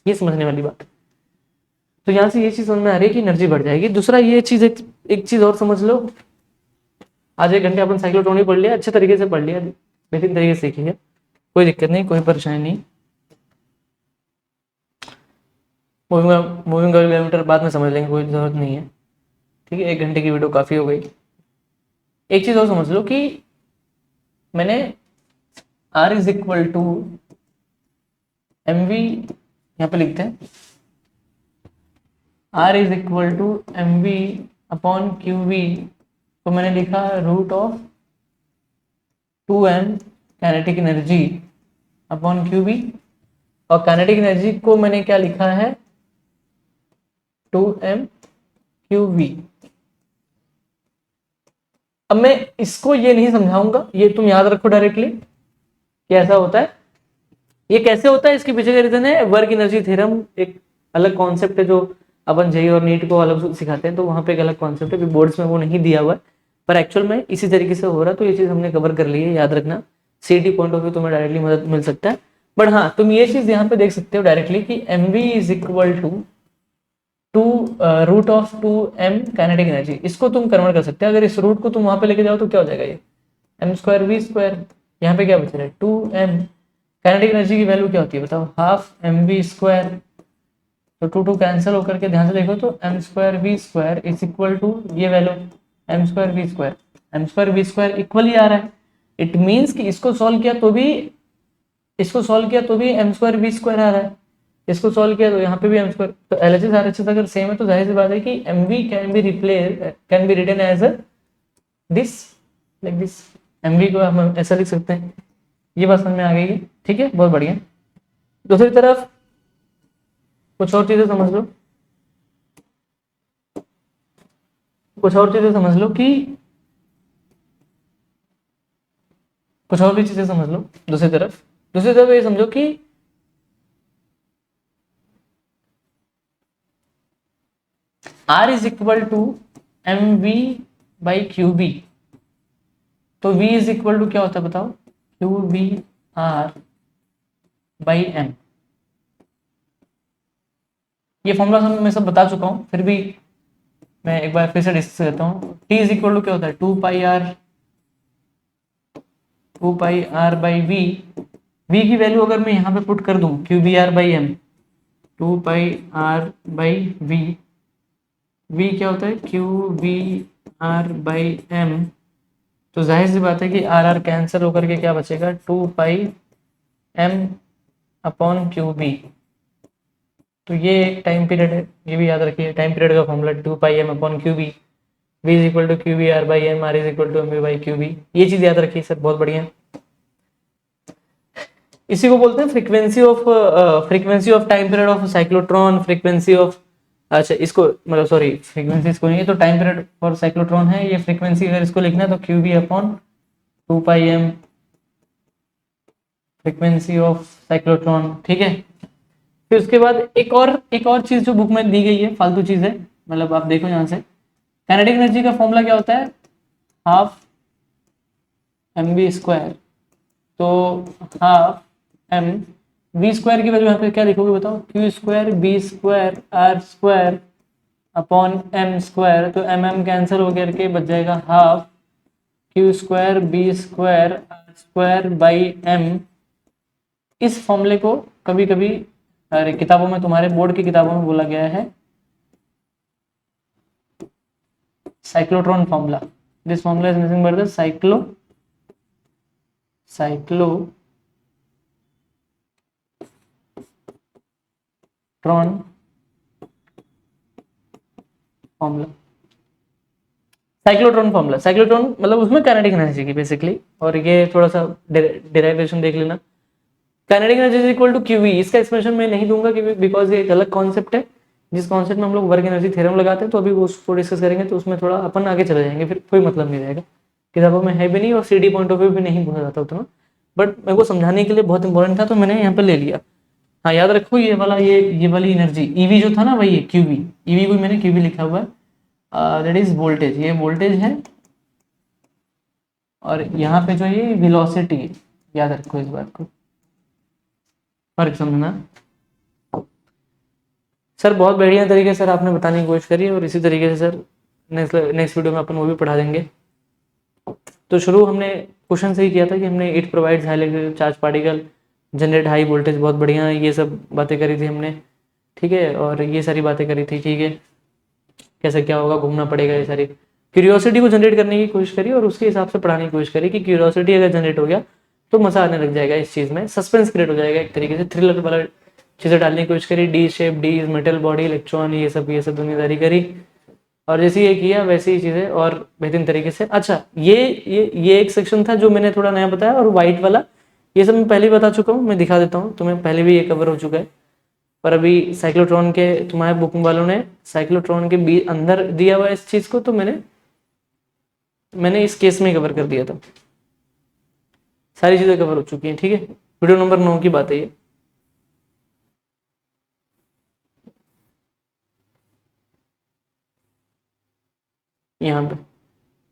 ये समझने वाली बात है। तो यहाँ से ये चीज समझ में आ रही है कि एनर्जी बढ़ जाएगी। दूसरा ये चीज, एक चीज और समझ लो, आज 1 घंटे अपन साइक्लोट्रॉन ही पढ़ लिया, अच्छे तरीके से पढ़ लिया, बेहतरीन तरीके से सीखेंगे, कोई दिक्कत नहीं, कोई परेशानी नहीं। मूविंग किलोमीटर बाद में समझ लेंगे, कोई जरूरत नहीं है, ठीक है। 1 घंटे की वीडियो काफी हो गई। एक चीज और समझ लो कि मैंने R is equal to MV, यहाँ पे लिखते हैं R is equal to MV upon QV, तो मैंने लिखा root of 2m kinetic energy upon QV, और काइनेटिक एनर्जी को मैंने क्या लिखा है 2m QV। अब मैं इसको ये नहीं समझाऊंगा, ये तुम याद रखो डायरेक्टली कैसा होता है, ये कैसे होता है, इसके पीछे का रीजन है वर्क एनर्जी थ्योरम, एक अलग कॉन्सेप्ट है जो अपन जेई और नीट को अलग सिखाते हैं, तो वहां पे एक अलग कॉन्सेप्ट है, बोर्ड्स में वो नहीं दिया हुआ है, पर एक्चुअल में इसी तरीके से हो रहा है, तो ये चीज हमने कवर कर ली है, याद रखना। सीटी पॉइंट ऑफ व्यू तुम्हें डायरेक्टली मदद मिल सकता है, बट हाँ तुम ये चीज यहाँ पे देख सकते हो डायरेक्टली कि MV is equal to root of 2m kinetic energy, इसको तुम कन्वर्ट कर सकते हो। अगर इस रूट को तुम वहां पे लेके जाओ तो क्या हो जाएगा, ये m²v², यहाँ पे क्या बच रहा है 2m, काइनेटिक एनर्जी की वैल्यू क्या होती है बताओ, हाफ mv², तो 2 कैंसिल होकर के ध्यान से देखो तो m²v² इज इक्वल टू ये वैल्यू m²v² इक्वल ही आ रहा है। इट मीन्स कि इसको सॉल्व किया तो भी m²v² आ रहा है, इसको सॉल्व किया तो यहाँ पे भी m², तो LHS RHS अगर सेम है तो जाहिर सी बात है कि MV can be written as this, like this, MV को हम ऐसा लिख सकते हैं। ये बात समझ में आ गई, ठीक है, बहुत बढ़िया। दूसरी तरफ कुछ और चीजें समझ लो, कुछ और भी चीजें समझ लो। दूसरी तरफ ये समझो कि R is equal to MV by QB, तो V इज इक्वल टू क्या होता है बताओ, QBR बाई M। ये फॉर्मूला मैं सब बता चुका हूं, फिर भी मैं एक बार फिर से डिस्कस करता हूँ। T इज इक्वल टू क्या होता है 2 पाई R बाई V की वैल्यू अगर मैं यहाँ पे पुट कर दूं QBR by M, 2 by V क्या होता है QBR बाई M, तो जाहिर सी बात है कि R कैंसिल होकर के क्या बचेगा 2 M अपॉन QB, तो ये एक टाइम पीरियड है, ये भी याद रखिए, टाइम पीरियड का formula 2 M upon QB, V is equal to QBR by M, R is equal to MV by QB, ये चीज याद रखिए सर, बहुत बढ़िया। इसी को बोलते हैं frequency of time period of cyclotron, frequency of, अच्छा इसको मतलब सॉरी फ्रीक्वेंसी इसको नहीं है, तो टाइम पीरियड फॉर साइक्लोट्रॉन है ये, फ्रीक्वेंसी अगर इसको लिखना है तो QB upon 2 frequency of cyclotron, ठीक है। फिर उसके बाद एक और चीज जो बुक में दी गई है, फालतू चीज है, मतलब आप देखो यहाँ से, काइनेटिक एनर्जी का फॉर्मूला क्या होता है हाफ mv², तो हाफ m v² की वैल्यू यहाँ पे क्या लिखोगे बताओ, q² b² r² upon m², तो mm कैंसिल होकर के बच जाएगा half q² b² r² by m। इस फॉर्मूले को कभी कभी किताबों में, तुम्हारे बोर्ड की किताबों में बोला गया है cyclotron formula. This formula is nothing but the Tron formula, cyclotron formula, cyclotron मतलब उसमें काइनेटिक एनर्जी की बेसिकली, और ये थोड़ा सा डेरिवेशन देख लेना। Kinetic energy is equal to Q V, इसका एक्सप्रेशन मैं नहीं दूंगा क्योंकि बिकॉज ये एक अलग कॉन्सेप्ट है, जिस कॉन्सेप्ट में हम लोग वर्क एनर्जी थ्योरम लगाते हैं, तो अभी वो उसको डिस्कस करेंगे, तो उसमें थोड़ा अपन आगे चले जाएंगे, फिर कोई मतलब नहीं रहेगा, किताबों में है भी नहीं और CD पॉइंट ऑफ व्यू भी नहीं बोला जाता उतना, बट मेरे को समझाने के लिए बहुत इंपॉर्टेंट था तो मैंने यहाँ पे ले लिया। हाँ याद रखो ये वाला, ये वाली एनर्जी ईवी जो था ना वही है क्यूवी, ईवी को मैंने क्यूवी लिखा हुआ है, दैट इज वोल्टेज, ये वोल्टेज है, और यहाँ पे जो ये वेलोसिटी है, याद रखो इस बात को, फर्क समझना। सर बहुत बढ़िया तरीके से सर आपने बताने की कोशिश करी है, और इसी तरीके से सर नेक्स्ट वीडियो में अपन वो भी पढ़ा देंगे। तो शुरू हमने क्वेश्चन से ही किया था कि हमने it provides high electric charge particle generate high voltage, बहुत बढ़िया ये सब बातें करी थी हमने, ठीक है, और ये सारी बातें करी थी, ठीक है, कैसे क्या होगा, घूमना पड़ेगा, ये सारी क्यूरियोसिटी को जनरेट करने की कोशिश करी और उसके हिसाब से पढ़ाने की कोशिश करी कि क्यूरियोसिटी अगर जनरेट हो गया तो मजा आने लग जाएगा इस चीज़ में, सस्पेंस क्रिएट हो जाएगा एक तरीके से, थ्रिलर वाला चीज़ें डालने की कोशिश करी, D shape, D metal body, electron, ये सब दुनियादारी करी, और जैसे ये किया वैसे ही चीज़ें और बेहतरीन तरीके से। अच्छा ये एक सेक्शन था जो मैंने थोड़ा नया बताया, और वाइट वाला ये सब मैं पहले ही बता चुका हूँ, मैं दिखा देता हूँ तुम्हें, पहले भी ये कवर हो चुका है, पर अभी साइक्लोट्रॉन के तुम्हारे बुकिंग वालों ने साइक्लोट्रॉन के अंदर दिया हुआ इस चीज़ को, तो मैंने इस केस में कवर कर दिया था, सारी चीज़ें कवर हो चुकी हैं, ठीक है। वीडियो नंबर 9 की बात है ये। यहाँ पे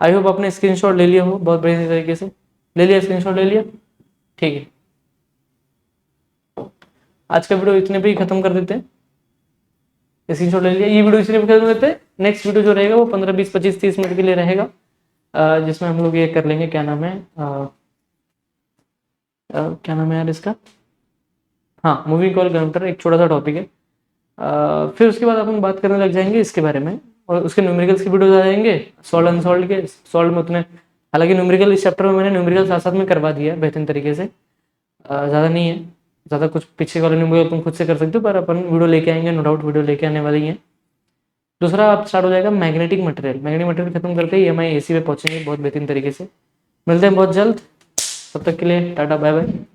आई होप आपने स्क्रीनशॉट ले लिया हो बहुत बढ़िया तरीके से, ले लिया स्क्रीनशॉट, ले लिया, ठीक है। आज का वीडियो इतने पे ही खत्म कर देते हैं, स्क्रीनशॉट ले लिया, ये वीडियो इतने पे खत्म कर देते हैं। नेक्स्ट वीडियो जो रहेगा वो 15 20 25 30 मिनट के लिए रहेगा, जिसमें हम लोग ये कर लेंगे, क्या नाम है, क्या नाम है यार इसका, हाँ, मूविंग कॉल काउंटर, एक छोटा सा टॉपिक है। फिर उसके बाद अपन बात करने लग जाएंगे इसके बारे में, और उसके न्यूमेरिकल्स की वीडियोस आ जाएंगे, सॉल्व अनसॉल्व के, सॉल्व में उतने, हालांकि न्यूमेरिकल इस चैप्टर में मैंने न्यूमेरिकल साथ साथ में करवा दिया है बेहतरीन तरीके से, ज़्यादा नहीं है, ज़्यादा कुछ पीछे वाले न्यूमेरिकल तुम खुद से कर सकते हो, पर अपन वीडियो लेके आएंगे, नो डाउट वीडियो लेके आने वाली है। दूसरा आप स्टार्ट हो जाएगा मैग्नेटिक मटेरियल खत्म करते ही EMI AC पे पहुंचेंगे बहुत बेहतरीन तरीके से। मिलते हैं बहुत जल्द, तब तक के लिए टाटा बाय बाय।